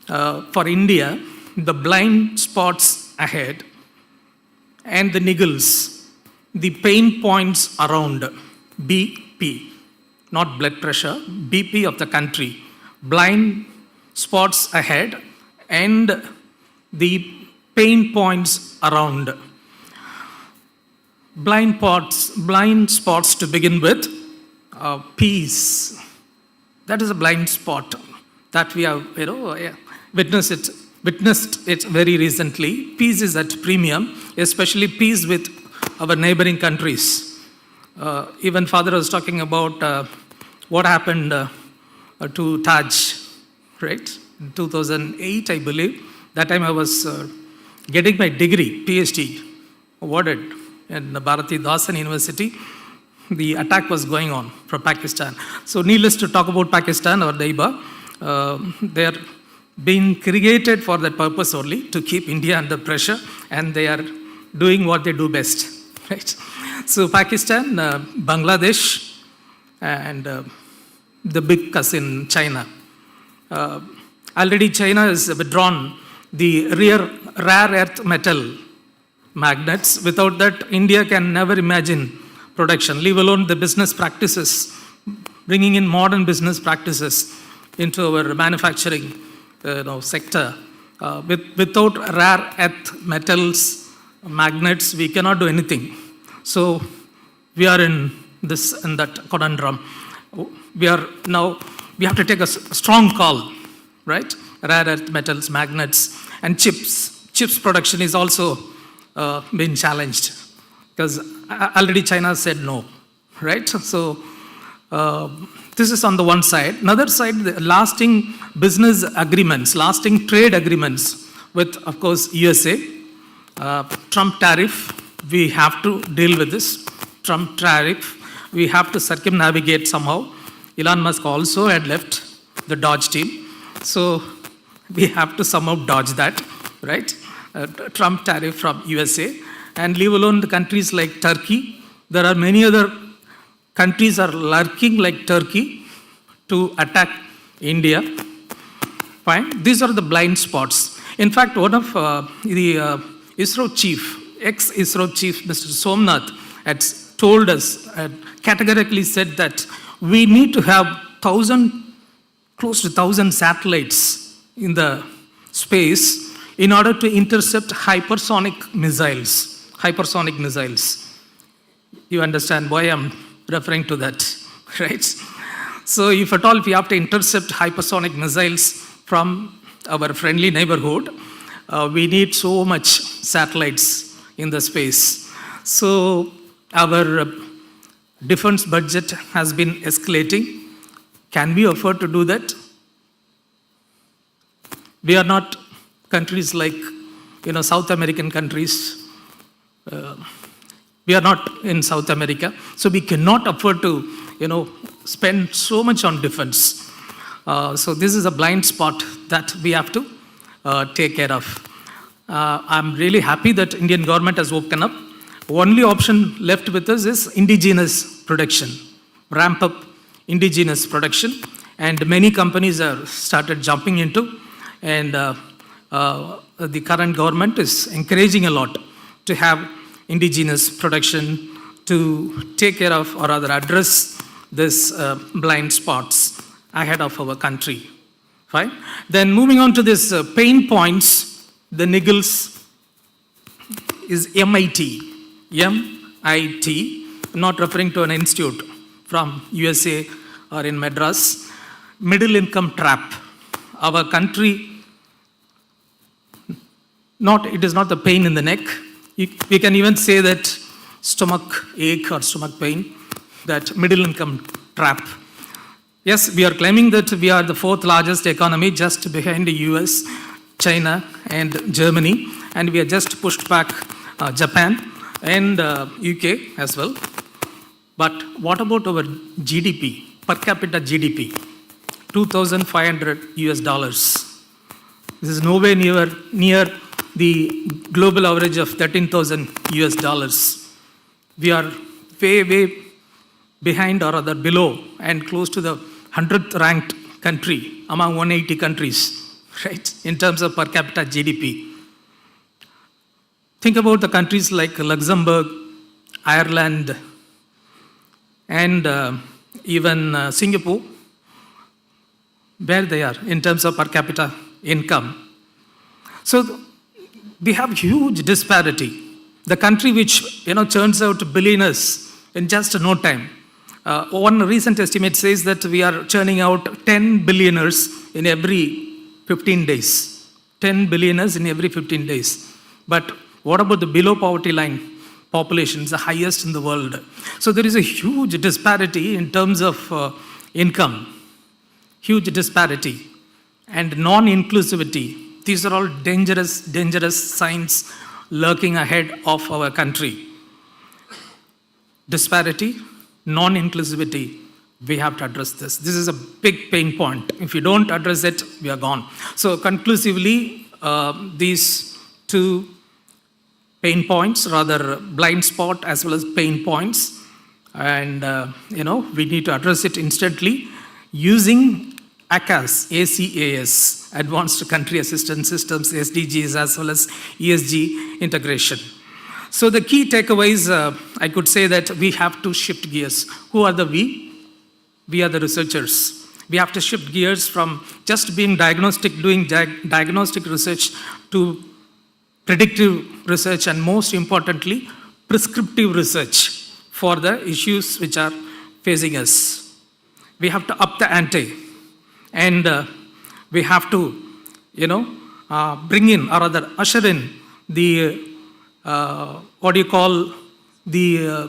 for India, the blind spots ahead and the niggles, the pain points around BP, not blood pressure, BP of the country, blind spots ahead and the pain points around. Blind spots to begin with, peace. That is a blind spot that we have, witnessed it very recently. Peace is at premium, especially peace with our neighboring countries. Even Father was talking about what happened to Taj, right? In 2008, I believe. That time I was getting my degree, PhD, awarded in Bharati Dasan University. The attack was going on from Pakistan. So needless to talk about Pakistan or Daiba, their been created for that purpose only, to keep India under pressure, and they are doing what they do best, right? So Pakistan, Bangladesh, and the big cousin China. Already China has withdrawn the rare earth metal magnets. Without that, India can never imagine production, leave alone the business practices, bringing in modern business practices into our manufacturing sector. Without rare earth metals, magnets, we cannot do anything. So we are in that conundrum. We have to take a strong call, right? Rare earth metals, magnets, and chips. Chips production is also been challenged because already China said no, right? So this is on the one side. Another side, the lasting business agreements, lasting trade agreements with, of course, USA. Trump tariff, we have to deal with this. Trump tariff, we have to circumnavigate somehow. Elon Musk also had left the Dodge team. So we have to somehow dodge that, right? Trump tariff from USA. And leave alone the countries like Turkey. There are many other countries are lurking like Turkey to attack India. Fine. These are the blind spots. In fact, one of the ISRO chief, ex-ISRO chief, Mr. Somnath, had told us, categorically said that we need to have close to 1,000 satellites in the space in order to intercept hypersonic missiles. Hypersonic missiles. You understand why I'm referring to that, right? So if at all we have to intercept hypersonic missiles from our friendly neighborhood, we need so much satellites in the space. So our defense budget has been escalating. Can we afford to do that? We are not countries like, South American countries. We are not in South America, so we cannot afford to, spend so much on defense. So this is a blind spot that we have to take care of. I'm really happy that Indian government has woken up. Only option left with us is indigenous production, ramp up indigenous production, and many companies have started jumping into, and the current government is encouraging a lot to have indigenous production to take care of or rather address this blind spots ahead of our country. Fine. Then moving on to this pain points, the niggles is MIT. MIT, not referring to an institute from USA or in Madras. Middle income trap. Our country, it is not the pain in the neck. We can even say that stomach ache or stomach pain, that middle income trap. Yes, we are claiming that we are the fourth largest economy just behind the US, China, and Germany, and we are just pushed back Japan and UK as well. But what about our GDP, per capita GDP? $2,500 US. This is nowhere near the global average of 13,000 US dollars. We are way behind or rather below and close to the 100th ranked country among 180 countries, right, in terms of per capita GDP. Think about the countries like Luxembourg, Ireland, and even Singapore, where they are in terms of per capita income. So we have huge disparity. The country which churns out billionaires in just no time. One recent estimate says that we are churning out 10 billionaires in every 15 days. 10 billionaires in every 15 days. But what about the below poverty line population? It's the highest in the world. So there is a huge disparity in terms of income. Huge disparity. And non-inclusivity. These are all dangerous signs lurking ahead of our country. Disparity, non-inclusivity, We have to address this. This is a big pain point. If you don't address it, we are gone. So conclusively, these two pain points, rather blind spot as well as pain points, and we need to address it instantly using ACAS, Advanced Country Assistance Systems, SDGs, as well as ESG integration. So the key takeaways, I could say that we have to shift gears. Who are the we? We are the researchers. We have to shift gears from just being doing diagnostic research to predictive research, and most importantly, prescriptive research for the issues which are facing us. We have to up the ante, and we have to, bring in, or rather usher in the,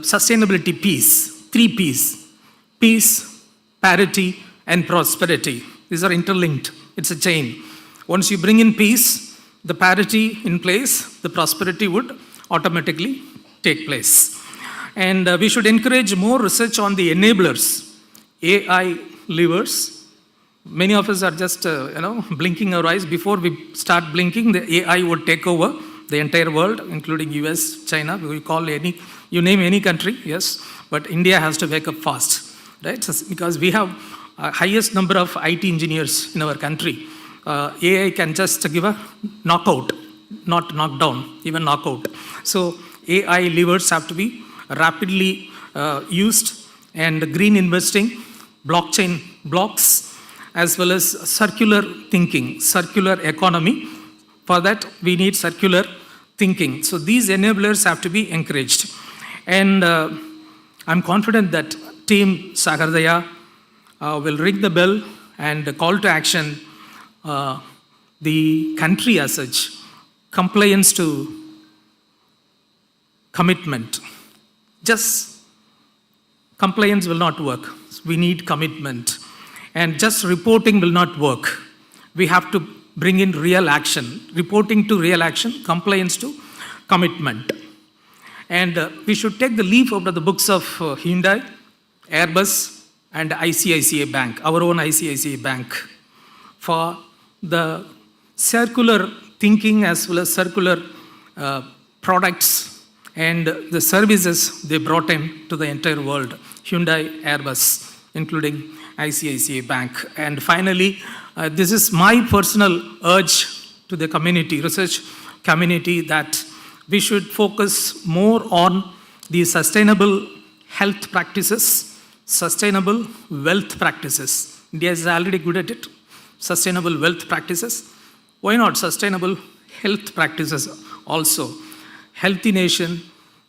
sustainability piece, 3 Ps: peace, parity, and prosperity. These are interlinked. It's a chain. Once you bring in peace, the parity in place, the prosperity would automatically take place. And we should encourage more research on the enablers, AI levers. Many of us are just, blinking our eyes. Before we start blinking, the AI would take over the entire world, including US, China. We call you name any country, yes. But India has to wake up fast. Right? Because we have highest number of IT engineers in our country. AI can just give a knockout, not knockdown, even knockout. So AI levers have to be rapidly used, and green investing, blockchain blocks, as well as circular thinking, circular economy. For that, we need circular thinking. So these enablers have to be encouraged. And I'm confident that Team Sahrdaya will ring the bell and call to action the country as such, compliance to commitment. Just compliance will not work. We need commitment. And just reporting will not work. We have to bring in real action. Reporting to real action, compliance to commitment. And we should take the leaf out of the books of Hyundai, Airbus, and ICICI Bank, our own ICICI Bank, for the circular thinking as well as circular products and the services they brought in to the entire world. Hyundai, Airbus, including ICICI Bank. And finally, this is my personal urge to the community, research community, that we should focus more on the sustainable health practices, sustainable wealth practices. India is already good at it. Sustainable wealth practices. Why not sustainable health practices also? Healthy nation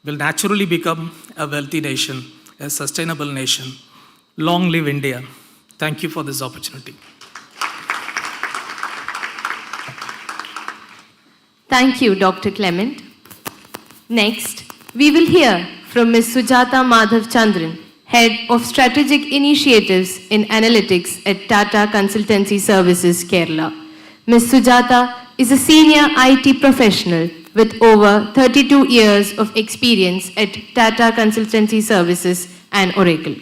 will naturally become a wealthy nation, a sustainable nation. Long live India. Thank you for this opportunity. Thank you, Dr. Clement. Next, we will hear from Ms. Sujata Madhav Chandran, Head of Strategic Initiatives in Analytics at Tata Consultancy Services, Kerala. Ms. Sujata is a senior IT professional with over 32 years of experience at Tata Consultancy Services and Oracle.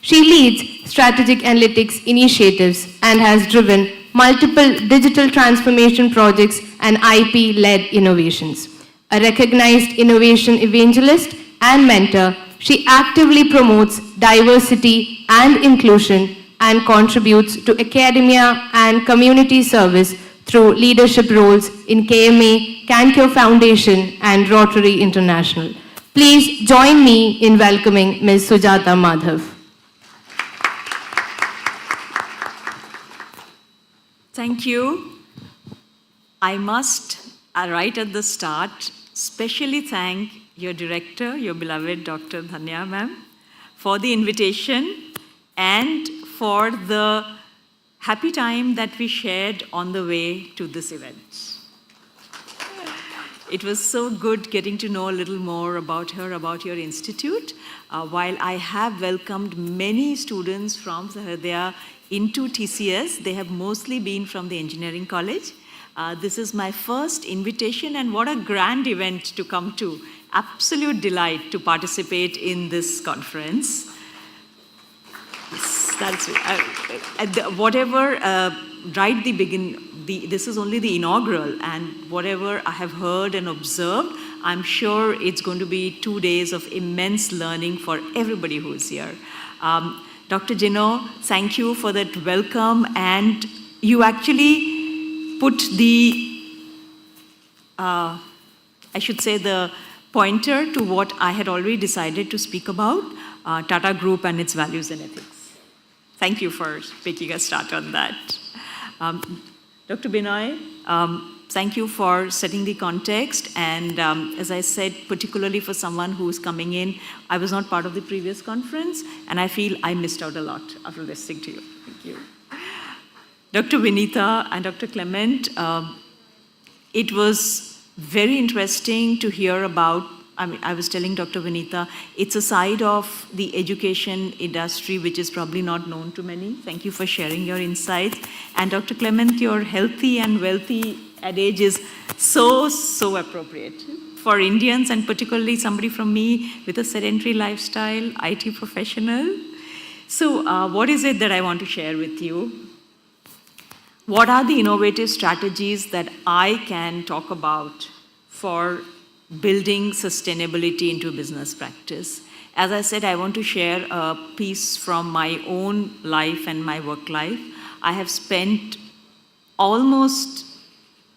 She leads strategic analytics initiatives and has driven multiple digital transformation projects and IP-led innovations. A recognized innovation evangelist and mentor, she actively promotes diversity and inclusion and contributes to academia and community service through leadership roles in KMA, Cancure Foundation, and Rotary International. Please join me in welcoming Ms. Sujata Madhav. Thank you. I must, right at the start, specially thank your director, your beloved Dr. Dhanya ma'am, for the invitation and for the happy time that we shared on the way to this event. It was so good getting to know a little more about her, about your institute. While I have welcomed many students from Sahrdaya into TCS, they have mostly been from the engineering college. This is my first invitation, and what a grand event to come to. Absolute delight to participate in this conference. Yes. whatever, right the begin, this is only the inaugural, and whatever I have heard and observed, I'm sure it's going to be 2 days of immense learning for everybody who is here. Dr. Jino, thank you for that welcome, and you actually put the, I should say, the pointer to what I had already decided to speak about, Tata Group and its values and ethics. Thank you for making a start on that. Dr. Binoy, thank you for setting the context, and as I said, particularly for someone who is coming in, I was not part of the previous conference, and I feel I missed out a lot after listening to you. Thank you. Dr. Vinitha and Dr. Clement, it was very interesting to hear about, I was telling Dr. Vinitha, it's a side of the education industry which is probably not known to many. Thank you for sharing your insights. And Dr. Clement, your healthy and wealthy adage is so appropriate for Indians, and particularly somebody from me with a sedentary lifestyle, IT professional. So what is it that I want to share with you? What are the innovative strategies that I can talk about for building sustainability into business practice? As I said, I want to share a piece from my own life and my work life. I have spent almost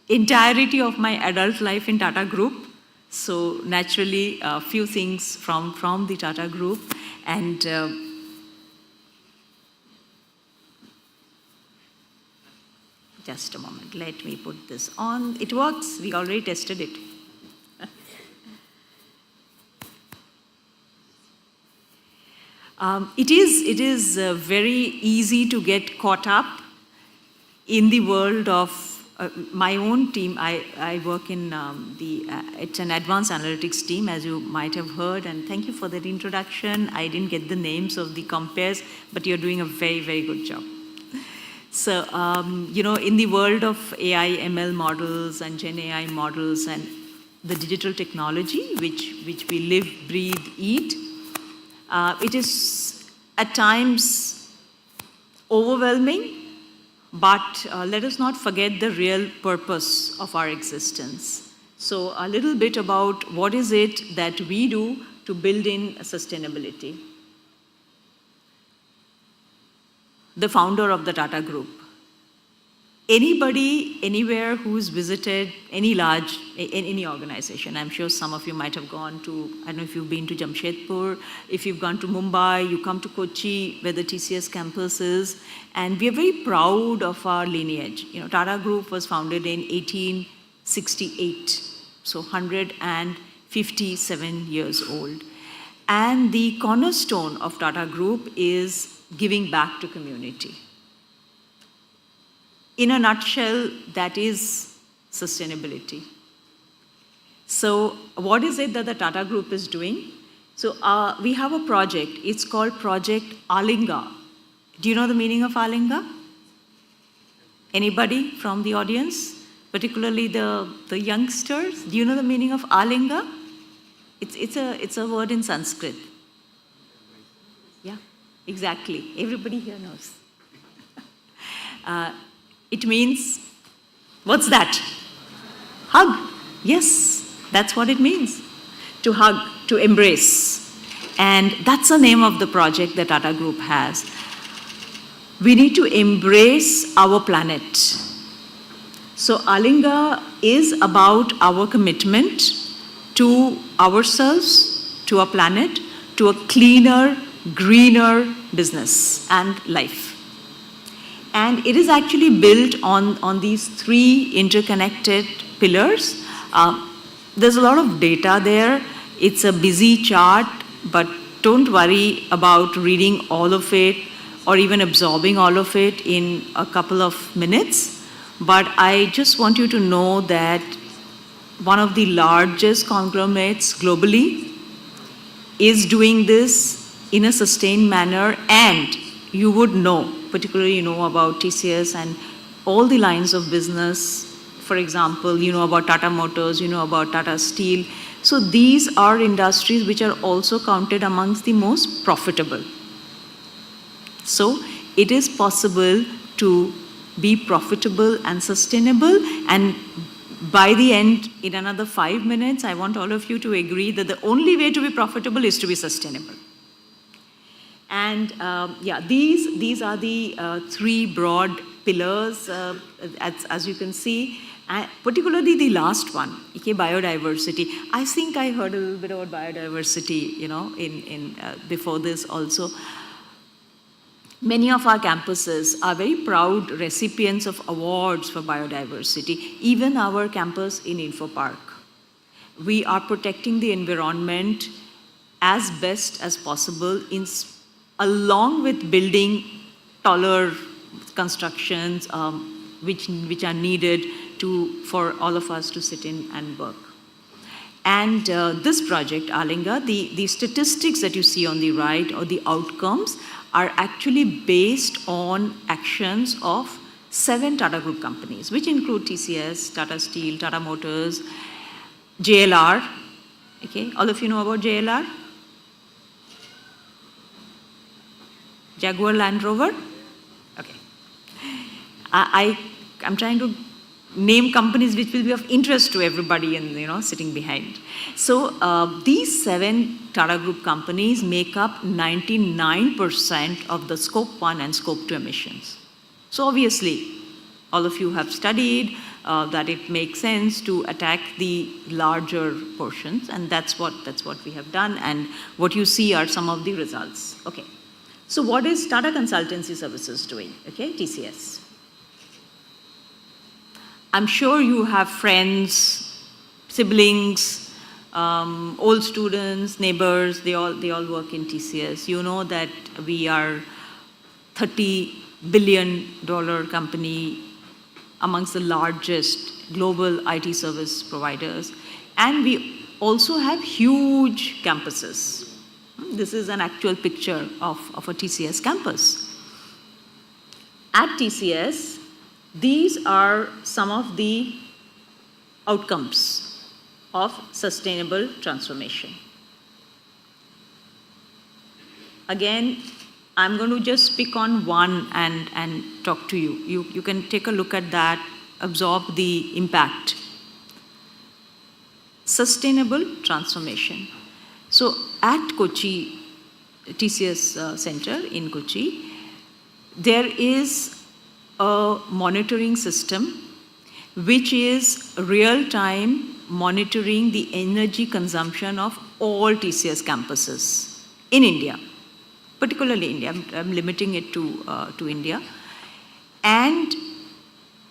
entirety of my adult life in Tata Group. So naturally, a few things from the Tata Group. And just a moment, let me put this on. It works, we already tested it. It is very easy to get caught up in the world of my own team. I work in it's an advanced analytics team, as you might have heard, and thank you for that introduction. I didn't get the names of the compares, but you're doing a very, very good job. So, in the world of AI, ML models and Gen AI models and the digital technology, which we live, breathe, eat, it is at times overwhelming, but let us not forget the real purpose of our existence. So a little bit about what is it that we do to build in sustainability. The founder of the Tata Group. Anybody, anywhere who's visited any any organization, I'm sure some of you might have gone to, I don't know if you've been to Jamshedpur, if you've gone to Mumbai, you come to Kochi, where the TCS campus is, and we are very proud of our lineage. Tata Group was founded in 1868, so 157 years old. And the cornerstone of Tata Group is giving back to community. In a nutshell, that is sustainability. So what is it that the Tata Group is doing? So we have a project. It's called Project Alinga. Do you know the meaning of Alinga? Anybody from the audience? Particularly the youngsters? Do you know the meaning of Alinga? It's a word in Sanskrit. Yeah, exactly. Everybody here knows. It means, what's that? Hug. Yes, that's what it means. To hug, to embrace. And that's the name of the project that Tata Group has. We need to embrace our planet. So Alinga is about our commitment to ourselves, to our planet, to a cleaner, greener business and life. And it is actually built on these three interconnected pillars. There's a lot of data there. It's a busy chart, but don't worry about reading all of it or even absorbing all of it in a couple of minutes. But I just want you to know that one of the largest conglomerates globally is doing this in a sustained manner, and you would know, particularly about TCS and all the lines of business. For example, about Tata Motors, about Tata Steel. So these are industries which are also counted amongst the most profitable. So it is possible to be profitable and sustainable. And by the end, in another 5 minutes, I want all of you to agree that the only way to be profitable is to be sustainable. And yeah, these are the three broad pillars, as you can see, particularly the last one, biodiversity. I think I heard a little bit about biodiversity, in before this also. Many of our campuses are very proud recipients of awards for biodiversity, even our campus in Info Park. We are protecting the environment as best as possible, along with building taller constructions which are needed for all of us to sit in and work. And this project, Alinga, the statistics that you see on the right, or the outcomes, are actually based on actions of 7 Tata Group companies, which include TCS, Tata Steel, Tata Motors, JLR. Okay, all of you know about JLR? Jaguar Land Rover? Okay. I'm trying to name companies which will be of interest to everybody and sitting behind. So these 7 Tata Group companies make up 99% of the Scope 1 and Scope 2 emissions. So obviously, all of you have studied that it makes sense to attack the larger portions, and that's what we have done, and what you see are some of the results. Okay. So what is Tata Consultancy Services doing? Okay, TCS. I'm sure you have friends, siblings, old students, neighbors, they all work in TCS. You know that we are $30 billion company, amongst the largest global IT service providers. And we also have huge campuses. This is an actual picture of a TCS campus. At TCS, these are some of the outcomes of sustainable transformation. Again, I'm going to just pick on one and talk to you. You can take a look at that, absorb the impact. Sustainable transformation. So at Kochi, TCS Center in Kochi, there is a monitoring system which is real-time monitoring the energy consumption of all TCS campuses in India, particularly India. I'm limiting it to India. And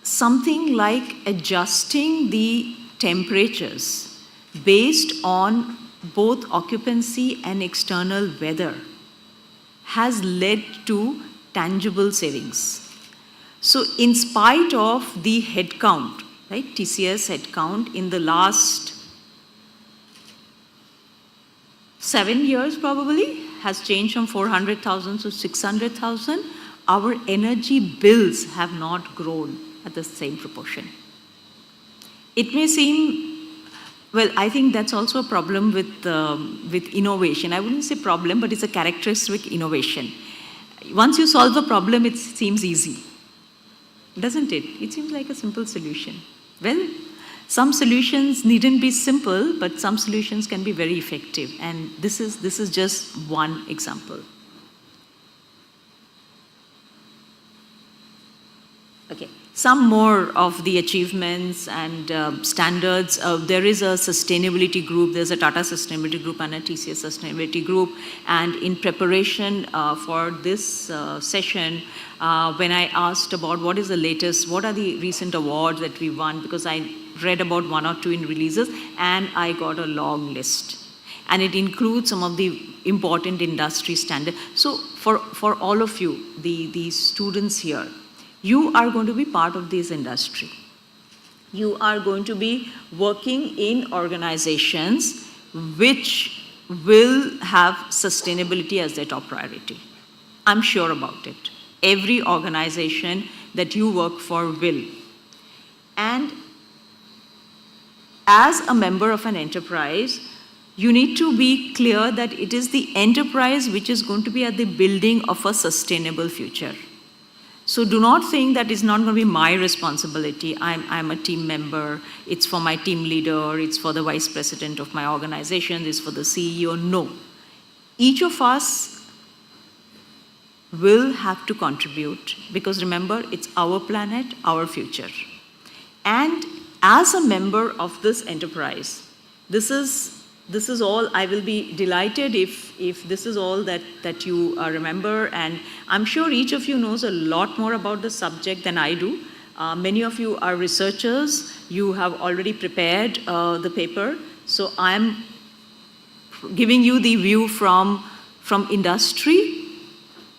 something like adjusting the temperatures based on both occupancy and external weather has led to tangible savings. So in spite of the headcount, right, TCS headcount in the last 7 years probably has changed from 400,000 to 600,000, our energy bills have not grown at the same proportion. It may seem, well, I think that's also a problem with innovation. I wouldn't say problem, but it's a characteristic innovation. Once you solve a problem, it seems easy, doesn't it? It seems like a simple solution. Well, some solutions needn't be simple, but some solutions can be very effective. And this is just one example. Okay, some more of the achievements and standards. There is a sustainability group. There's a Tata Sustainability Group and a TCS Sustainability Group. And in preparation for this session, when I asked about what is the latest, what are the recent awards that we won, because I read about 1 or 2 in releases, and I got a long list. And it includes some of the important industry standards. So for all of you, the students here, you are going to be part of this industry. You are going to be working in organizations which will have sustainability as their top priority. I'm sure about it. Every organization that you work for will. And as a member of an enterprise, you need to be clear that it is the enterprise which is going to be at the building of a sustainable future. So do not think that it's not going to be my responsibility. I'm a team member. It's for my team leader. It's for the vice president of my organization. It's for the CEO. No. Each of us will have to contribute because remember, it's our planet, our future. And as a member of this enterprise, this is all. I will be delighted if this is all that you remember. And I'm sure each of you knows a lot more about the subject than I do. Many of you are researchers. You have already prepared the paper. So I'm giving you the view from industry.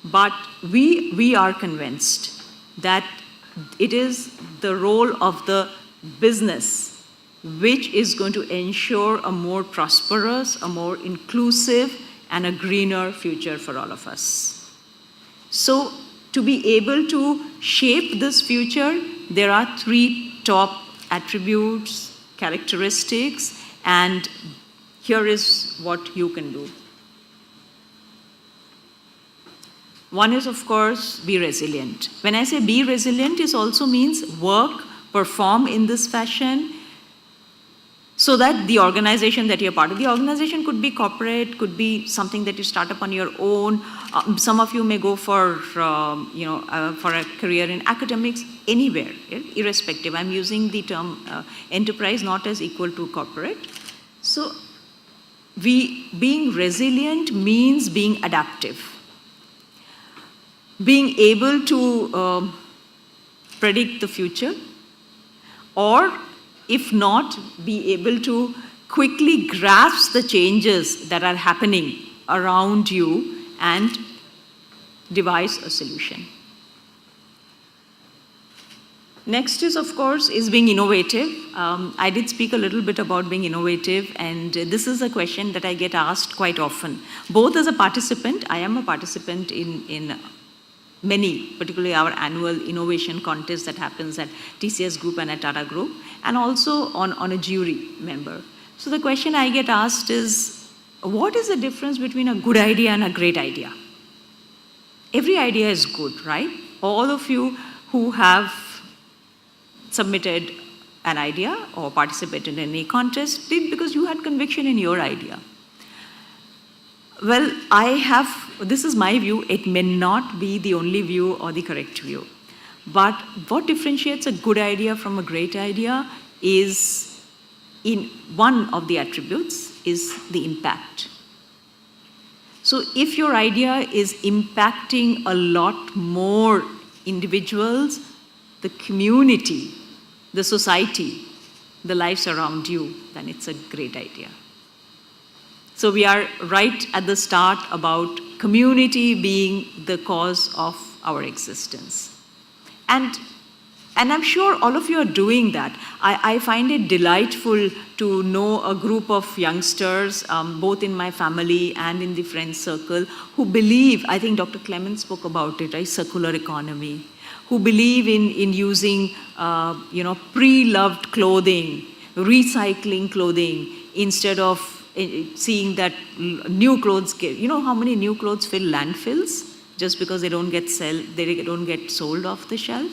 But we are convinced that it is the role of the business which is going to ensure a more prosperous, a more inclusive, and a greener future for all of us. So, to be able to shape this future, there are 3 top attributes, characteristics, and here is what you can do. One is, of course, be resilient. When I say be resilient, it also means work, perform in this fashion, so that the organization that you're part of, the organization could be corporate, could be something that you start up on your own. Some of you may go for a career in academics, anywhere, irrespective. I'm using the term enterprise not as equal to corporate. So being resilient means being adaptive. Being able to predict the future, or if not, be able to quickly grasp the changes that are happening around you and devise a solution. Next is, of course, is being innovative. I did speak a little bit about being innovative, and this is a question that I get asked quite often. Both as a participant, I am a participant in many, particularly our annual innovation contest that happens at TCS Group and at Tata Group, and also on a jury member. So the question I get asked is, what is the difference between a good idea and a great idea? Every idea is good, right? All of you who have submitted an idea or participated in any contest did because you had conviction in your idea. Well, this is my view. It may not be the only view or the correct view. But what differentiates a good idea from a great idea is, in one of the attributes, is the impact. So if your idea is impacting a lot more individuals, the community, the society, the lives around you, then it's a great idea. So we are right at the start about community being the cause of our existence. And I'm sure all of you are doing that. I find it delightful to know a group of youngsters, both in my family and in the friend circle, who believe, I think Dr. Clement spoke about it, right, circular economy, who believe in using, pre-loved clothing, recycling clothing, instead of seeing that new clothes, how many new clothes fill landfills just because they don't get sold off the shelf?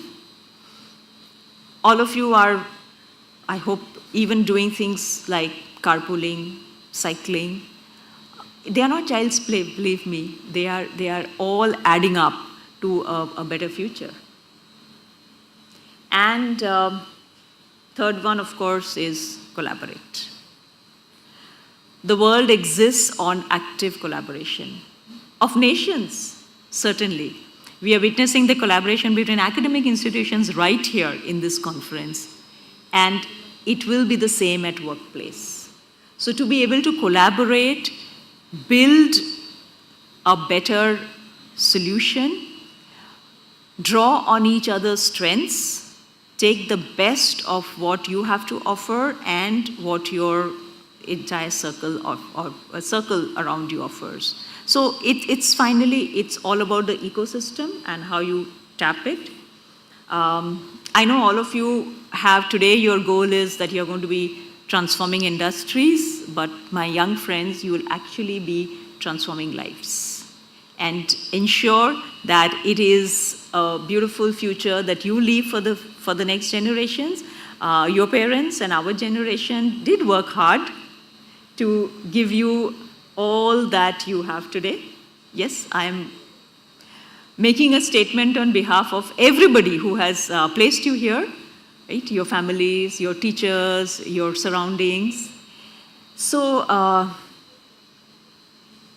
All of you are, I hope, even doing things like carpooling, cycling. They are not child's play, believe me. They are all adding up to a better future. And third one, of course, is collaborate. The world exists on active collaboration of nations, certainly. We are witnessing the collaboration between academic institutions right here in this conference, and it will be the same at workplace. So to be able to collaborate, build a better solution, draw on each other's strengths, take the best of what you have to offer and what your entire circle or a circle around you offers. So it's all about the ecosystem and how you tap it. I know all of you have today, your goal is that you're going to be transforming industries, but my young friends, you will actually be transforming lives. and ensure that it is a beautiful future that you leave for the next generations. Your parents and our generation did work hard to give you all that you have today. Yes, I am making a statement on behalf of everybody who has placed you here, right? Your families, your teachers, your surroundings. So,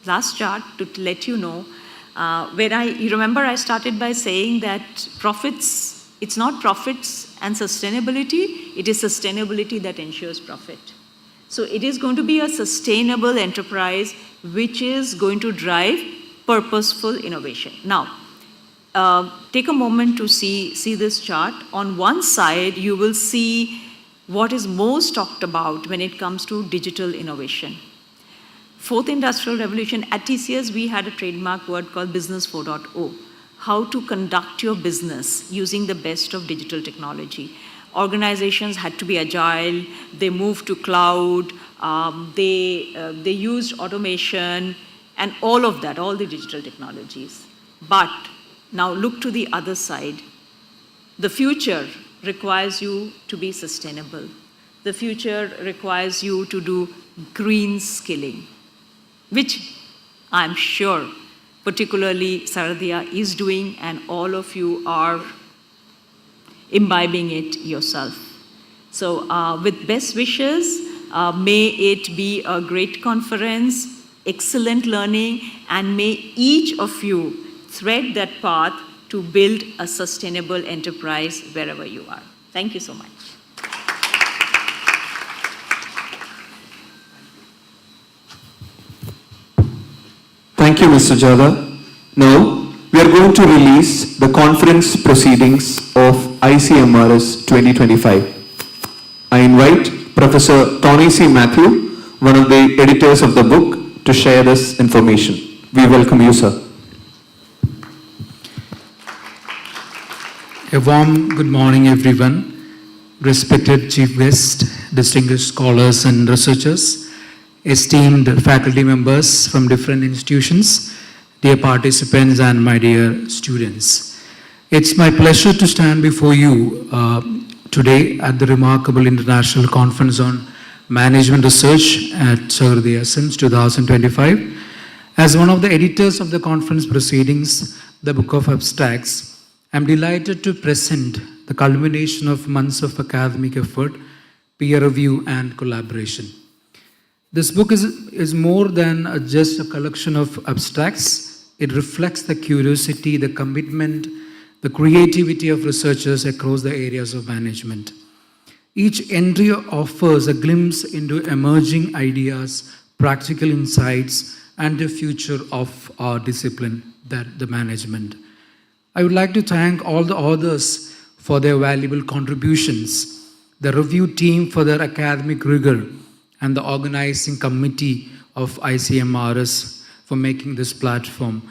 last chart to let you know, you remember I started by saying that profits, it's not profits and sustainability, it is sustainability that ensures profit. So it is going to be a sustainable enterprise which is going to drive purposeful innovation. Now, take a moment to see this chart. On one side, you will see what is most talked about when it comes to digital innovation. Fourth Industrial Revolution, at TCS, we had a trademark word called Business 4.0, how to conduct your business using the best of digital technology. Organizations had to be agile, they moved to cloud, they used automation, and all of that, all the digital technologies. But now look to the other side. The future requires you to be sustainable. The future requires you to do green skilling, which I'm sure particularly Sahrdaya is doing, and all of you are imbibing it yourself. So with best wishes, may it be a great conference, excellent learning, and may each of you thread that path to build a sustainable enterprise wherever you are. Thank you so much. Thank you, Ms. Sujata. Now, we are going to release the conference proceedings of ICMRS 2025. I invite Professor Tony C. Matthew, one of the editors of the book, to share this information. We welcome you, sir. A warm good morning, everyone. Respected chief guest, distinguished scholars and researchers, esteemed faculty members from different institutions, dear participants and my dear students. It's my pleasure to stand before you today at the remarkable International Conference on Management Research at Sahrdaya since 2025. As one of the editors of the conference proceedings, the Book of Abstracts, I'm delighted to present the culmination of months of academic effort, peer review, and collaboration. This book is more than just a collection of abstracts. It reflects the curiosity, the commitment, the creativity of researchers across the areas of management. Each entry offers a glimpse into emerging ideas, practical insights, and the future of our discipline, that the management. I would like to thank all the authors for their valuable contributions, the review team for their academic rigor, and the organizing committee of ICMRS for making this platform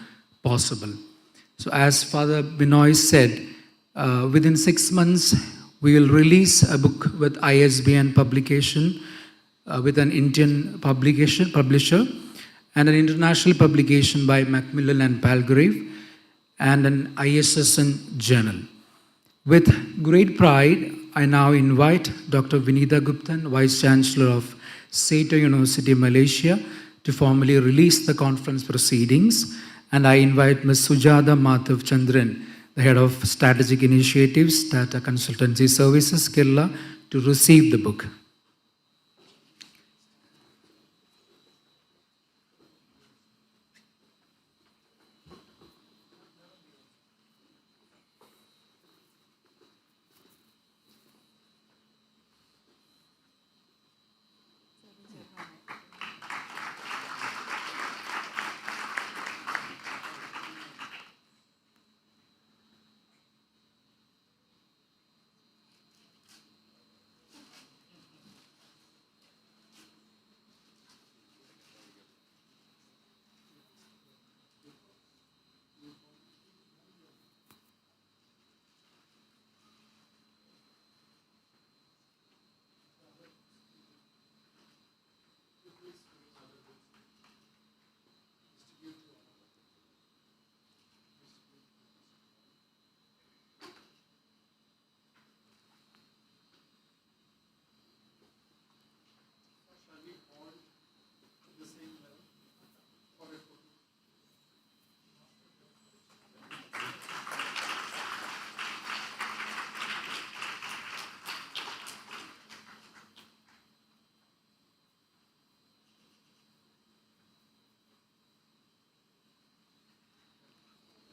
possible. So as Father Binoy said, within 6 months, we will release a book with ISBN publication, with an Indian publisher, and an international publication by Macmillan and Palgrave, and an ISSN journal. With great pride, I now invite Dr. Vinitha Guptan, Vice Chancellor of Saito University, Malaysia, to formally release the conference proceedings. And I invite Ms. Sujata Madhav Chandran, the Head of Strategic Initiatives, Tata Consultancy Services, Kerala, to receive the book.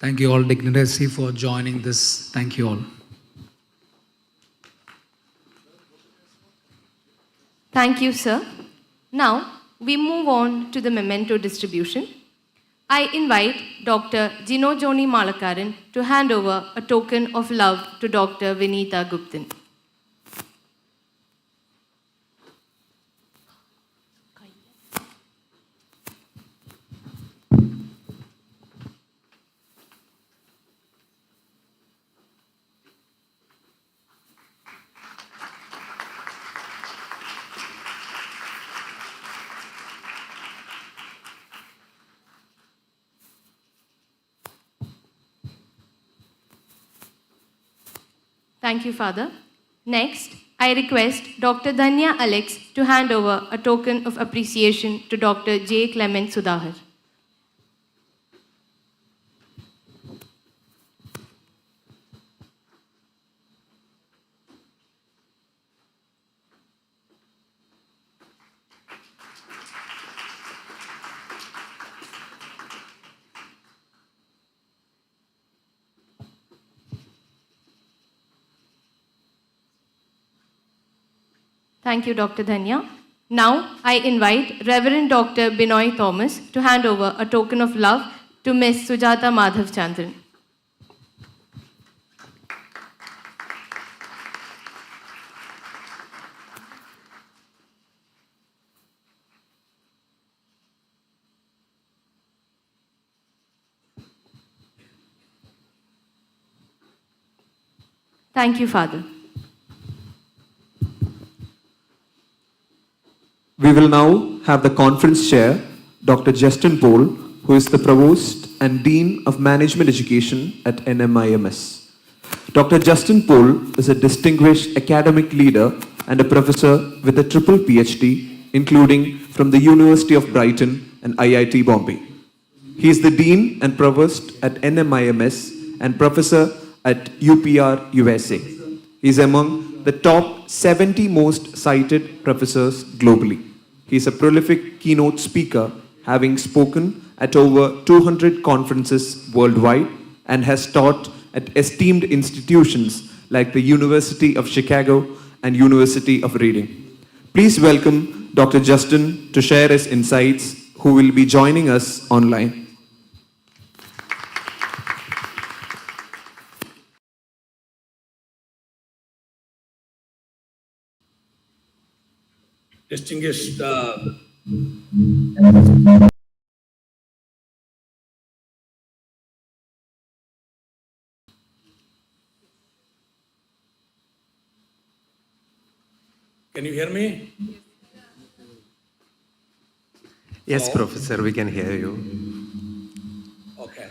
Thank you all dignitaries for joining this. Thank you all. Thank you, sir. Now, we move on to the memento distribution. I invite Dr. Gino Joni Malakaran to hand over a token of love to Dr. Vinitha Guptan. Thank you, Father. Next, I request Dr. Dhanya Alex to hand over a token of appreciation to Dr. J. Clement Sudhahar. Thank you, Dr. Dhanya. Now, I invite Reverend Dr. Binoy Thomas to hand over a token of love to Ms. Sujata Madhav Chandran. Thank you, Father. We will now have the conference chair, Dr. Justin Paul, who is the Provost and Dean of Management Education at NMIMS. Dr. Justin Paul is a distinguished academic leader and a professor with a triple PhD, including from the University of Brighton and IIT Bombay. He is the Dean and Provost at NMIMS and Professor at UPR USA. He is among the top 70 most cited professors globally. He is a prolific keynote speaker, having spoken at over 200 conferences worldwide and has taught at esteemed institutions like the University of Chicago and University of Reading. Please welcome Dr. Justin to share his insights, who will be joining us online. Distinguished Can you hear me? Yes, Hello? Professor, we can hear you. Okay.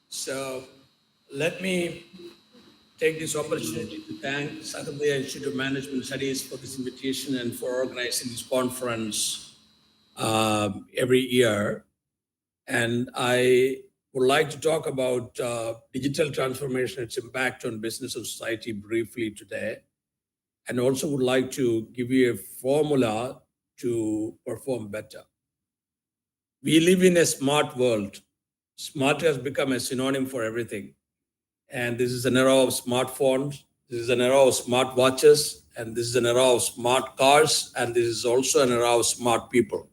So let me take this opportunity to thank Sahrdaya Institute of Management Studies for this invitation and for organizing this conference every year. And I would like to talk about digital transformation, its impact on business and society briefly today. And also would like to give you a formula to perform better. We live in a smart world. Smart has become a synonym for everything. And this is an era of smartphones. This is an era of smart watches. And this is an era of smart cars. And this is also an era of smart people.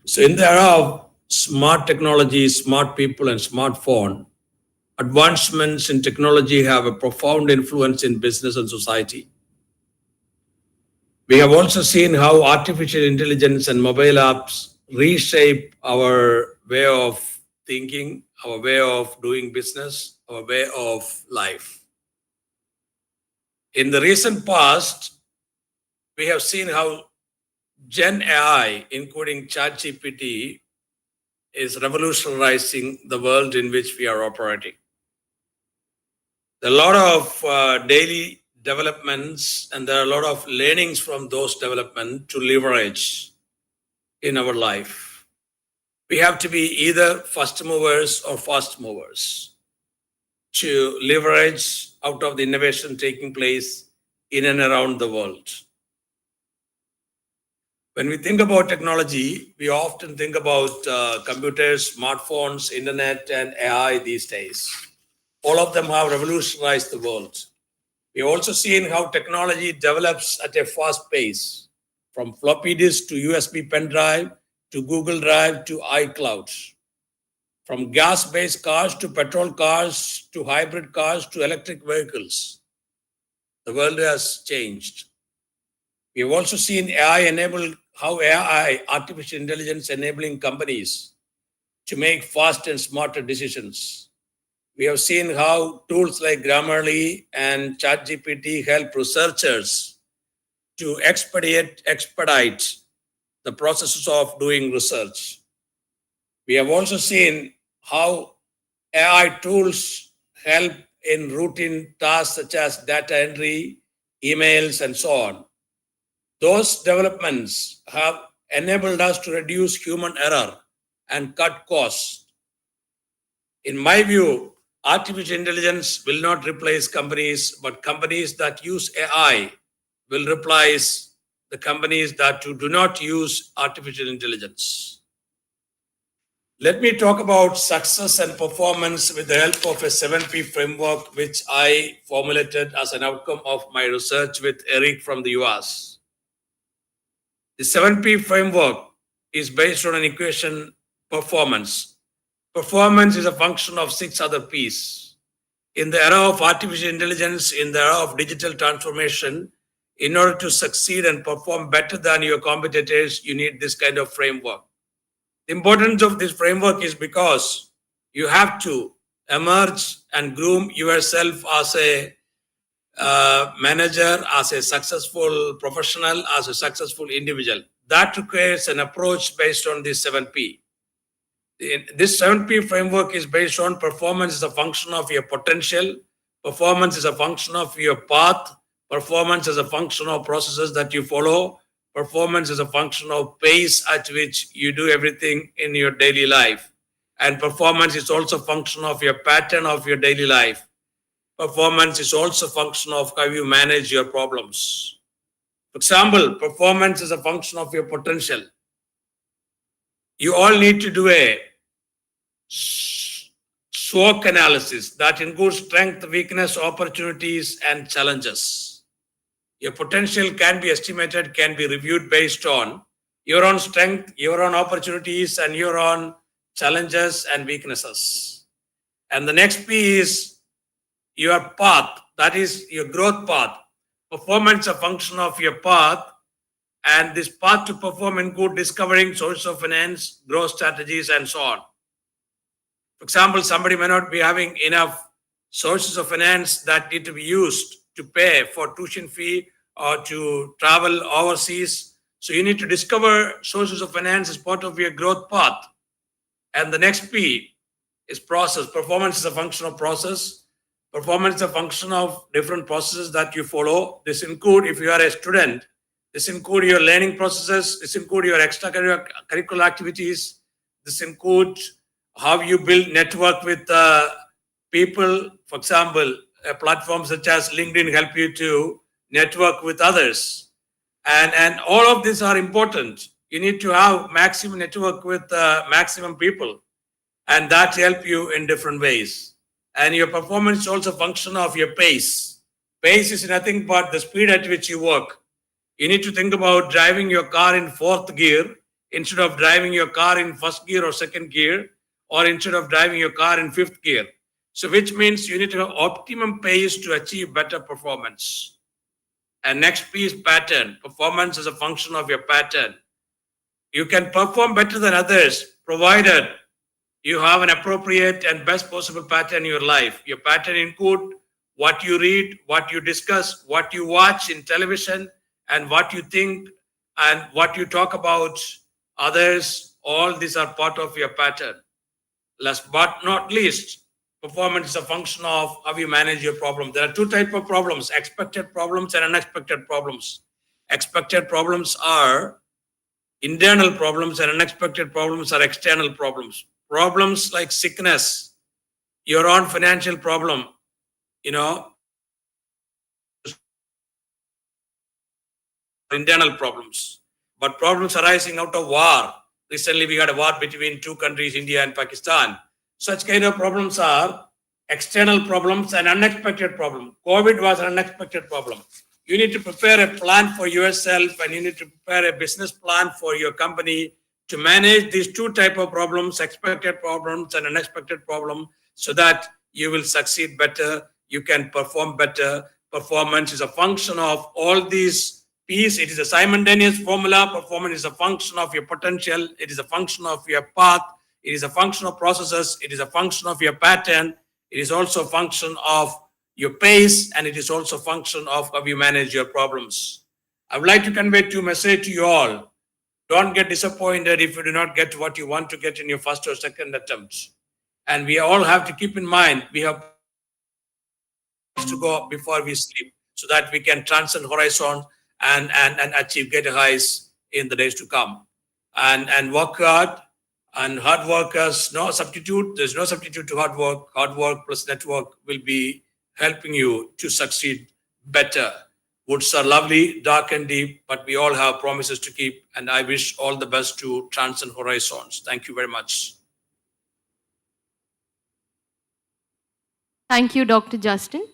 So in the era of smart technology, smart people, and smartphone, advancements in technology have a profound influence in business and society. We have also seen how artificial intelligence and mobile apps reshape our way of thinking, our way of doing business, our way of life. In the recent past, we have seen how Gen AI, including ChatGPT, is revolutionizing the world in which we are operating. There are a lot of daily developments, and there are a lot of learnings from those developments to leverage in our life. We have to be either first movers or fast movers to leverage out of the innovation taking place in and around the world. When we think about technology, we often think about computers, smartphones, internet, and AI these days. All of them have revolutionized the world. We've also seen how technology develops at a fast pace, from floppy disk to USB pen drive to Google Drive to iCloud, from gas-based cars to petrol cars to hybrid cars to electric vehicles. The world has changed. We have also seen how AI, artificial intelligence, enabling companies to make fast and smarter decisions. We have seen how tools like Grammarly and ChatGPT help researchers to expedite the processes of doing research. We have also seen how AI tools help in routine tasks such as data entry, emails, and so on. Those developments have enabled us to reduce human error and cut costs. In my view, artificial intelligence will not replace companies, but companies that use AI will replace the companies that do not use artificial intelligence. Let me talk about success and performance with the help of a 7P framework, which I formulated as an outcome of my research with Eric from the US. The 7P framework is based on an equation: performance. Performance is a function of 6 other P's. In the era of artificial intelligence, in the era of digital transformation, in order to succeed and perform better than your competitors, you need this kind of framework. The importance of this framework is because you have to emerge and groom yourself as a manager, as a successful professional, as a successful individual. That requires an approach based on this 7P. This 7P framework is based on performance is a function of your potential, performance is a function of your path, performance is a function of processes that you follow, performance is a function of pace at which you do everything in your daily life, and performance is also a function of your pattern of your daily life. Performance is also a function of how you manage your problems. For example, performance is a function of your potential. You all need to do a SWOT analysis that includes strength, weakness, opportunities, and challenges. Your potential can be estimated, can be reviewed based on your own strength, your own opportunities, and your own challenges and weaknesses. And the next P is your path, that is your growth path. Performance is a function of your path, and this path to perform include discovering sources of finance, growth strategies, and so on. For example, somebody may not be having enough sources of finance that need to be used to pay for tuition fee or to travel overseas. So you need to discover sources of finance as part of your growth path. And the next P is process. Performance is a function of process. Performance is a function of different processes that you follow. This include, if you are a student, this include your learning processes, this include your extracurricular activities, this include how you build network with people. For example, platforms such as LinkedIn help you to network with others. And all of these are important. You need to have maximum network with maximum people, and that help you in different ways. And your performance is also a function of your pace. Pace is nothing but the speed at which you work. You need to think about driving your car in 4th gear instead of driving your car in 1st gear or 2nd gear, or instead of driving your car in 5th gear. So which means you need to have optimum pace to achieve better performance. And next P is pattern. Performance is a function of your pattern. You can perform better than others provided you have an appropriate and best possible pattern in your life. Your pattern include what you read, what you discuss, what you watch in television, and what you think and what you talk about others. All these are part of your pattern. Last but not least, performance is a function of how you manage your problem. There are 2 types of problems: expected problems and unexpected problems. Expected problems are internal problems, and unexpected problems are external problems. Problems like sickness, your own financial problem, internal problems. but problems arising out of war. Recently, we had a war between two countries, India and Pakistan. Such kind of problems are external problems and unexpected problem. COVID was an unexpected problem. You need to prepare a plan for yourself, and you need to prepare a business plan for your company to manage these two type of problems, expected problems and unexpected problem, so that you will succeed better, you can perform better. Performance is a function of all these P's. It is a simultaneous formula. Performance is a function of your potential. It is a function of your path. It is a function of processes. It is a function of your pattern. It is also a function of your pace, and it is also a function of how you manage your problems. I would like to convey two messages to you all. Don't get disappointed if you do not get what you want to get in your first or second attempts. And we all have to keep in mind, we have to go before we sleep, so that we can transcend horizon and achieve greater heights in the days to come. And work hard, and hard work is no substitute. There's no substitute to hard work. Hard work plus network will be helping you to succeed better. Woods are lovely, dark and deep, but we all have promises to keep, and I wish all the best to transcend horizons. Thank you very much. Thank you, Dr. Justin.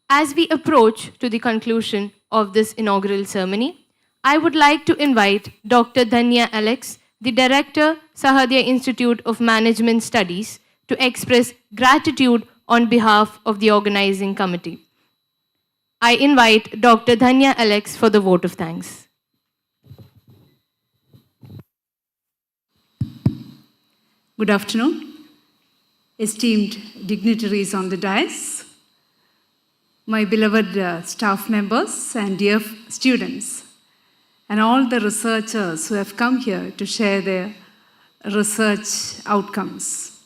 As we approach to the conclusion of this inaugural ceremony, I would like to invite Dr. Dhanya Alex, the Director, Sahrdaya Institute of Management Studies, to express gratitude on behalf of the organizing committee. I invite Dr. Dhanya Alex for the vote of thanks. Good afternoon, esteemed dignitaries on the dais, my beloved staff members and dear students, and all the researchers who have come here to share their research outcomes.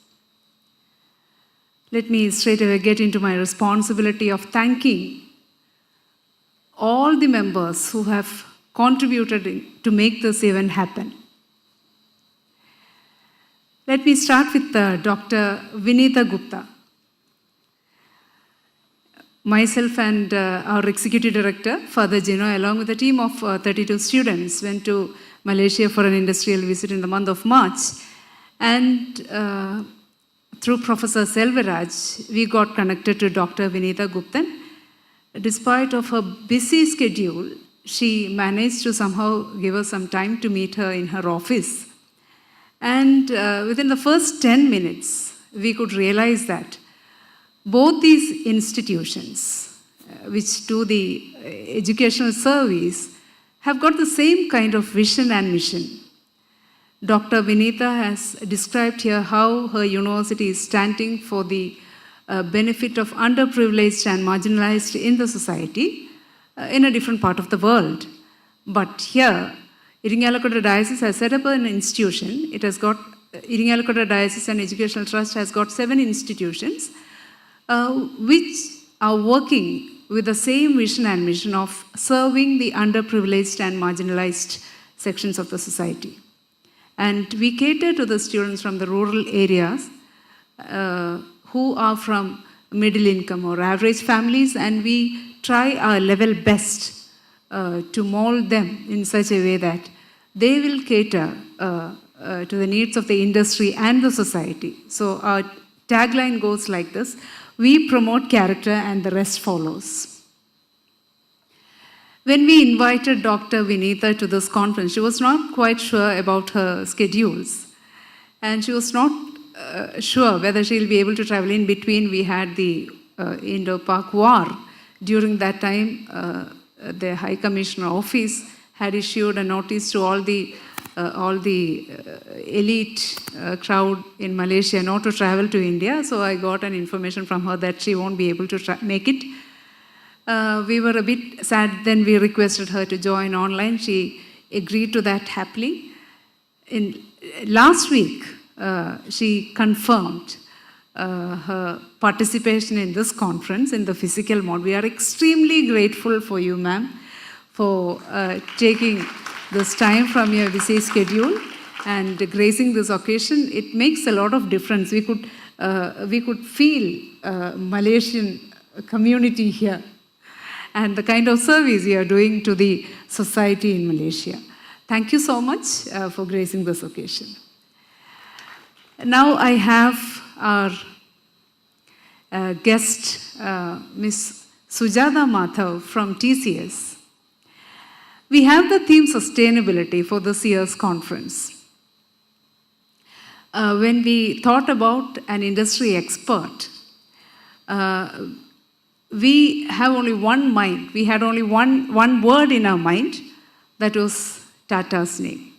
Let me straight away get into my responsibility of thanking all the members who have contributed to make this event happen. Let me start with Dr. Vinitha Gupta. Myself and our Executive Director, Father Gino, along with a team of 32 students, went to Malaysia for an industrial visit in the month of March. And through Professor Selvaraj, we got connected to Dr. Vinitha Guptan. Despite of her busy schedule, she managed to somehow give us some time to meet her in her office. And within the first 10 minutes, we could realize that both these institutions, which do the educational service, have got the same kind of vision and mission. Dr. Vinitha has described here how her university is standing for the benefit of underprivileged and marginalized in the society in a different part of the world. But here, Iringalakota Diocese has set up an institution. It has got, Iringalakota Diocese Educational Trust has got 7 institutions which are working with the same vision and mission of serving the underprivileged and marginalized sections of the society. And we cater to the students from the rural areas who are from middle income or average families, and we try our level best to mold them in such a way that they will cater to the needs of the industry and the society. So our tagline goes like this: we promote character and the rest follows. When we invited Dr. Vinitha to this conference, she was not quite sure about her schedules. And she was not sure whether she'll be able to travel. In between, we had the Indo-Pak war. During that time, the High Commissioner Office had issued a notice to all the elite crowd in Malaysia not to travel to India. So I got an information from her that she won't be able to make it. We were a bit sad. Then we requested her to join online. She agreed to that happily. Last week, she confirmed her participation in this conference in the physical mode. We are extremely grateful for you, ma'am, for taking this time from your busy schedule and gracing this occasion. It makes a lot of difference. We could feel Malaysian community here and the kind of service you are doing to the society in Malaysia. Thank you so much for gracing this occasion. Now I have our guest, Miss Sujata Madhav from TCS. We have the theme sustainability for this year's conference. When we thought about an industry expert, we have only one mind. We had only one word in our mind, that was Tata's name.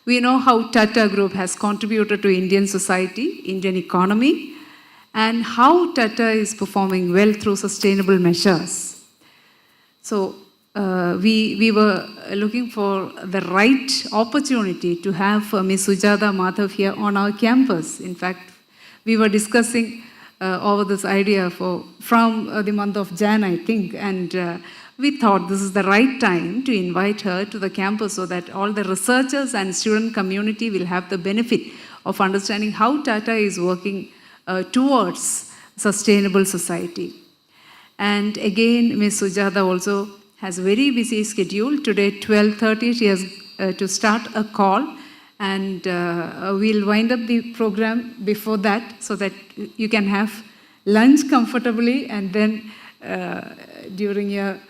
We know how Tata Group has contributed to Indian society, Indian economy, and how Tata is performing well through sustainable measures. So we were looking for the right opportunity to have Ms. Sujata Madhav here on our campus. In fact, we were discussing over this idea from the month of Jan, I think, and we thought this is the right time to invite her to the campus so that all the researchers and student community will have the benefit of understanding how Tata is working towards sustainable society. And again, Ms. Sujata also has a very busy schedule. Today, 12:30, she has to start a call, and we'll wind up the program before that so that you can have lunch comfortably, and then during your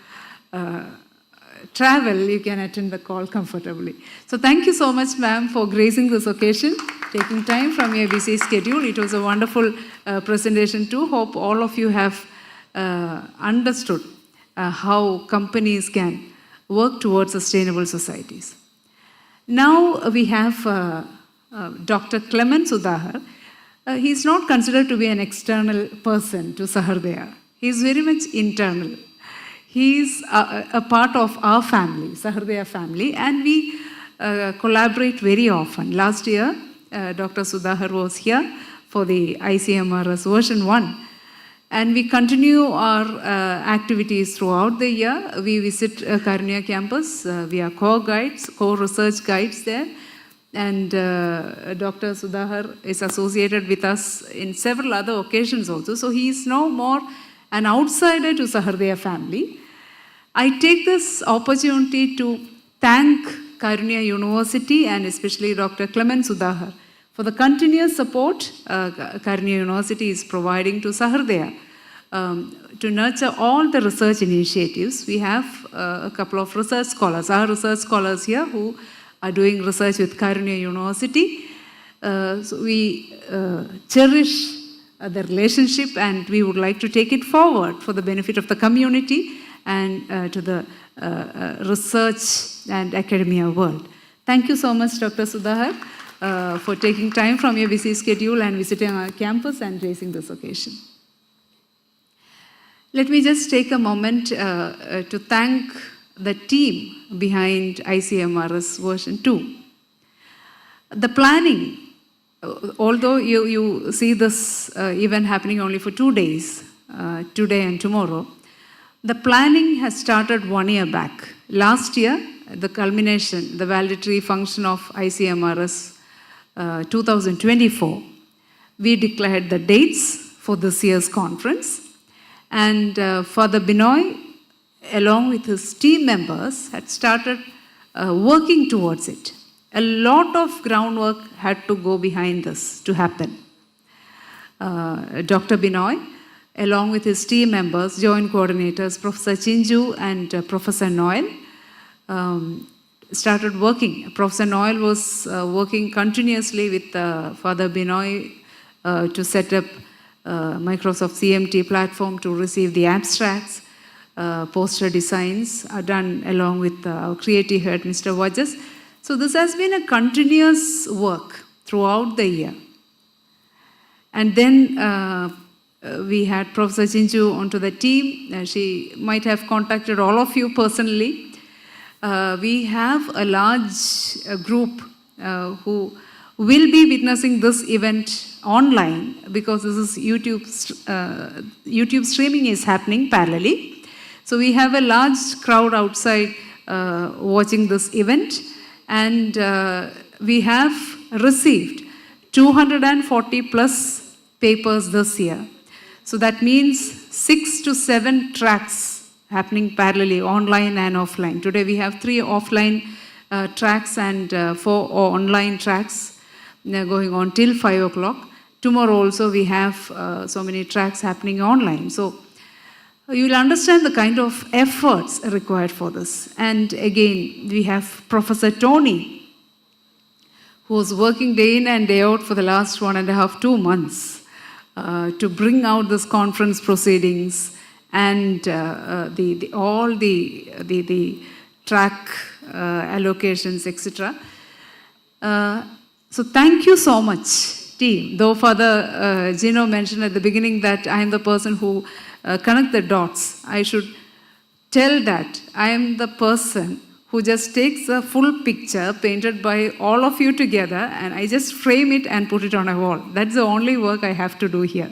travel, you can attend the call comfortably. So thank you so much, ma'am, for gracing this occasion, taking time from your busy schedule. It was a wonderful presentation too. Hope all of you have understood how companies can work towards sustainable societies. Now we have Dr. Clement Sudhahar. He is not considered to be an external person to Sahrdaya. He is very much internal. He is a part of our family, Sahrdaya family, and we collaborate very often. Last year, Dr. Sudhahar was here for the ICMRS version 1. And we continue our activities throughout the year. We visit Karunya campus. We are co-guides, co-research guides there. And Dr. Sudhahar is associated with us in several other occasions also. So he is no more an outsider to Sahrdaya family. I take this opportunity to thank Karunya University and especially Dr. Clement Sudhahar for the continuous support Karunya University is providing to Sahrdaya to nurture all the research initiatives. We have a couple of research scholars, our research scholars here who are doing research with Karunya University. So we cherish the relationship, and we would like to take it forward for the benefit of the community and to the research and academia world. Thank you so much, Dr. Sudhahar, for taking time from your busy schedule and visiting our campus and raising this occasion. Let me just take a moment to thank the team behind ICMRS version 2. The planning, although you see this event happening only for 2 days, today and tomorrow, the planning has started 1 year back. Last year, the culmination, the valedictory function of ICMRS 2024, we declared the dates for this year's conference. And Father Binoy, along with his team members, had started working towards it. A lot of groundwork had to go behind this to happen. Dr. Binoy, along with his team members, joint coordinators, Professor Chinju and Professor Noel, started working. Professor Noel was working continuously with Father Binoy to set up Microsoft CMT platform to receive the abstracts. Poster designs are done along with our creative head, Mr. Vajas. So this has been a continuous work throughout the year. And then we had Professor Chinju onto the team. She might have contacted all of you personally. We have a large group who will be witnessing this event online because this is YouTube streaming is happening parallelly. So we have a large crowd outside watching this event, and we have received 240 plus papers this year. So that means 6 to 7 tracks happening parallelly, online and offline. Today we have 3 offline tracks and 4 online tracks going on till 5 o'clock. Tomorrow also we have so many tracks happening online. So you will understand the kind of efforts required for this. And again, we have Professor Tony, who was working day in and day out for the last 1.5, 2 months to bring out this conference proceedings and all the track allocations, etc. So thank you so much, team. Though Father Gino mentioned at the beginning that I am the person who connect the dots, I should tell that I am the person who just takes a full picture painted by all of you together and I just frame it and put it on a wall. That's the only work I have to do here.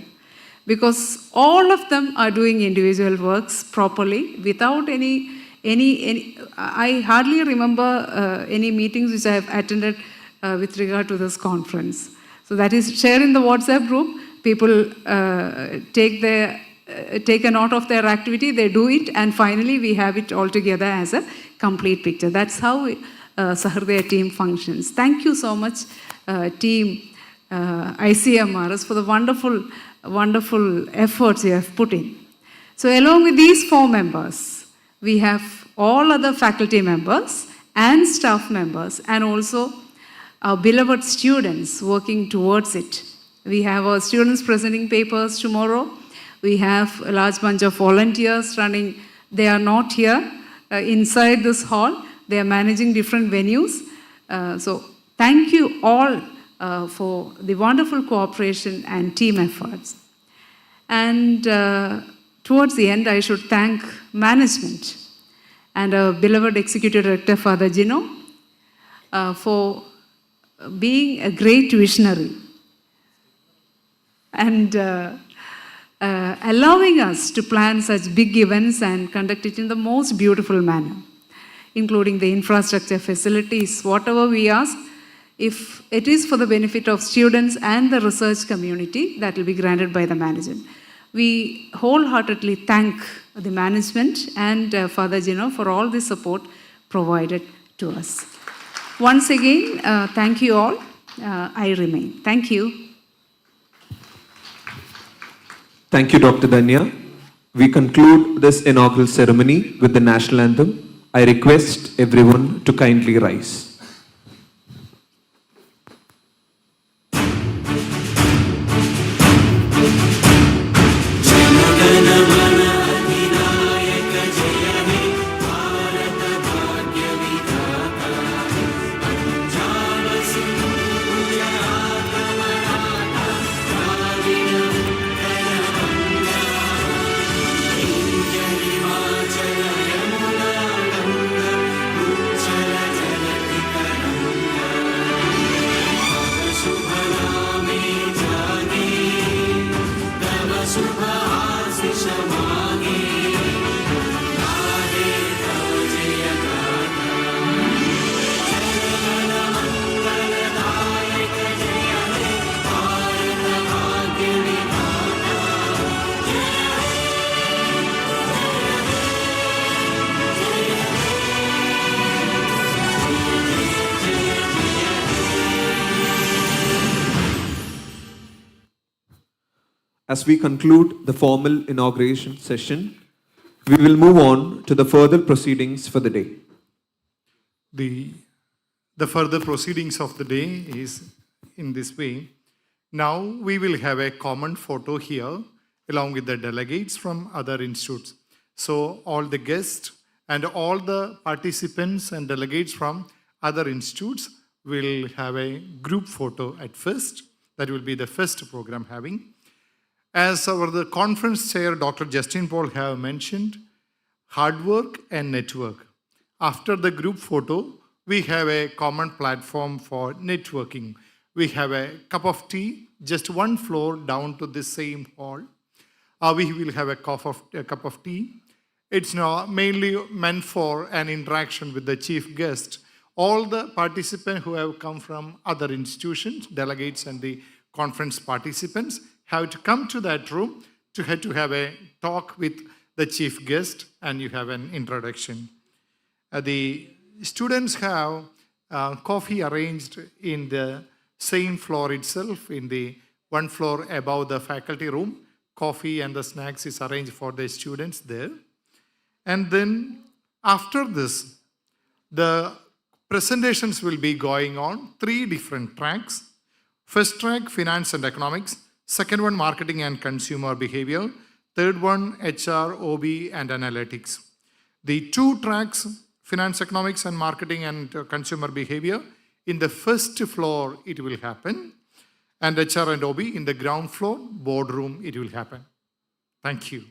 Because all of them are doing individual works properly without any I hardly remember any meetings which I have attended with regard to this conference. So that is shared in the WhatsApp group. People take a note of their activity, they do it, and finally we have it all together as a complete picture. That's how Sahrdaya team functions. Thank you so much, team ICMRS, for the wonderful efforts you have put in. So along with these 4 members, we have all other faculty members and staff members and also our beloved students working towards it. We have our students presenting papers tomorrow. We have a large bunch of volunteers running. They are not here inside this hall. They are managing different venues. So thank you all for the wonderful cooperation and team efforts. And towards the end, I should thank management and our beloved Executive Director, Father Gino, for being a great visionary and allowing us to plan such big events and conduct it in the most beautiful manner, including the infrastructure facilities, whatever we ask. If it is for the benefit of students and the research community, that will be granted by the management. We wholeheartedly thank the management and Father Gino for all the support provided to us. Once again, thank you all. I remain. Thank you. Thank you, Dr. Danya. We conclude this inaugural ceremony with the national anthem. I request everyone to kindly rise. As we conclude the formal inauguration session, we will move on to the further proceedings for the day. The further proceedings of the day is in this way. Now we will have a common photo here along with the delegates from other institutes. So all the guests and all the participants and delegates from other institutes will have a group photo at first. That will be the first program having. As the conference chair, Dr. Justin Paul, have mentioned, hard work and network. After the group photo, we have a common platform for networking. We have a cup of tea, just one floor down to the same hall. We will have a cup of tea. It's now mainly meant for an interaction with the chief guest. All the participants who have come from other institutions, delegates and the conference participants, have to come to that room to have a talk with the chief guest, and you have an introduction. The students have coffee arranged in the same floor itself, in the one floor above the faculty room. Coffee and the snacks is arranged for the students there. And then after this, the presentations will be going on 3 different tracks. First track, finance and economics. Second one, marketing and consumer behavior. Third one, HR, OB, and analytics. The 2 tracks, finance, economics, and marketing and consumer behavior, in the first floor it will happen. And HR and OB in the ground floor, boardroom, it will happen. Thank you.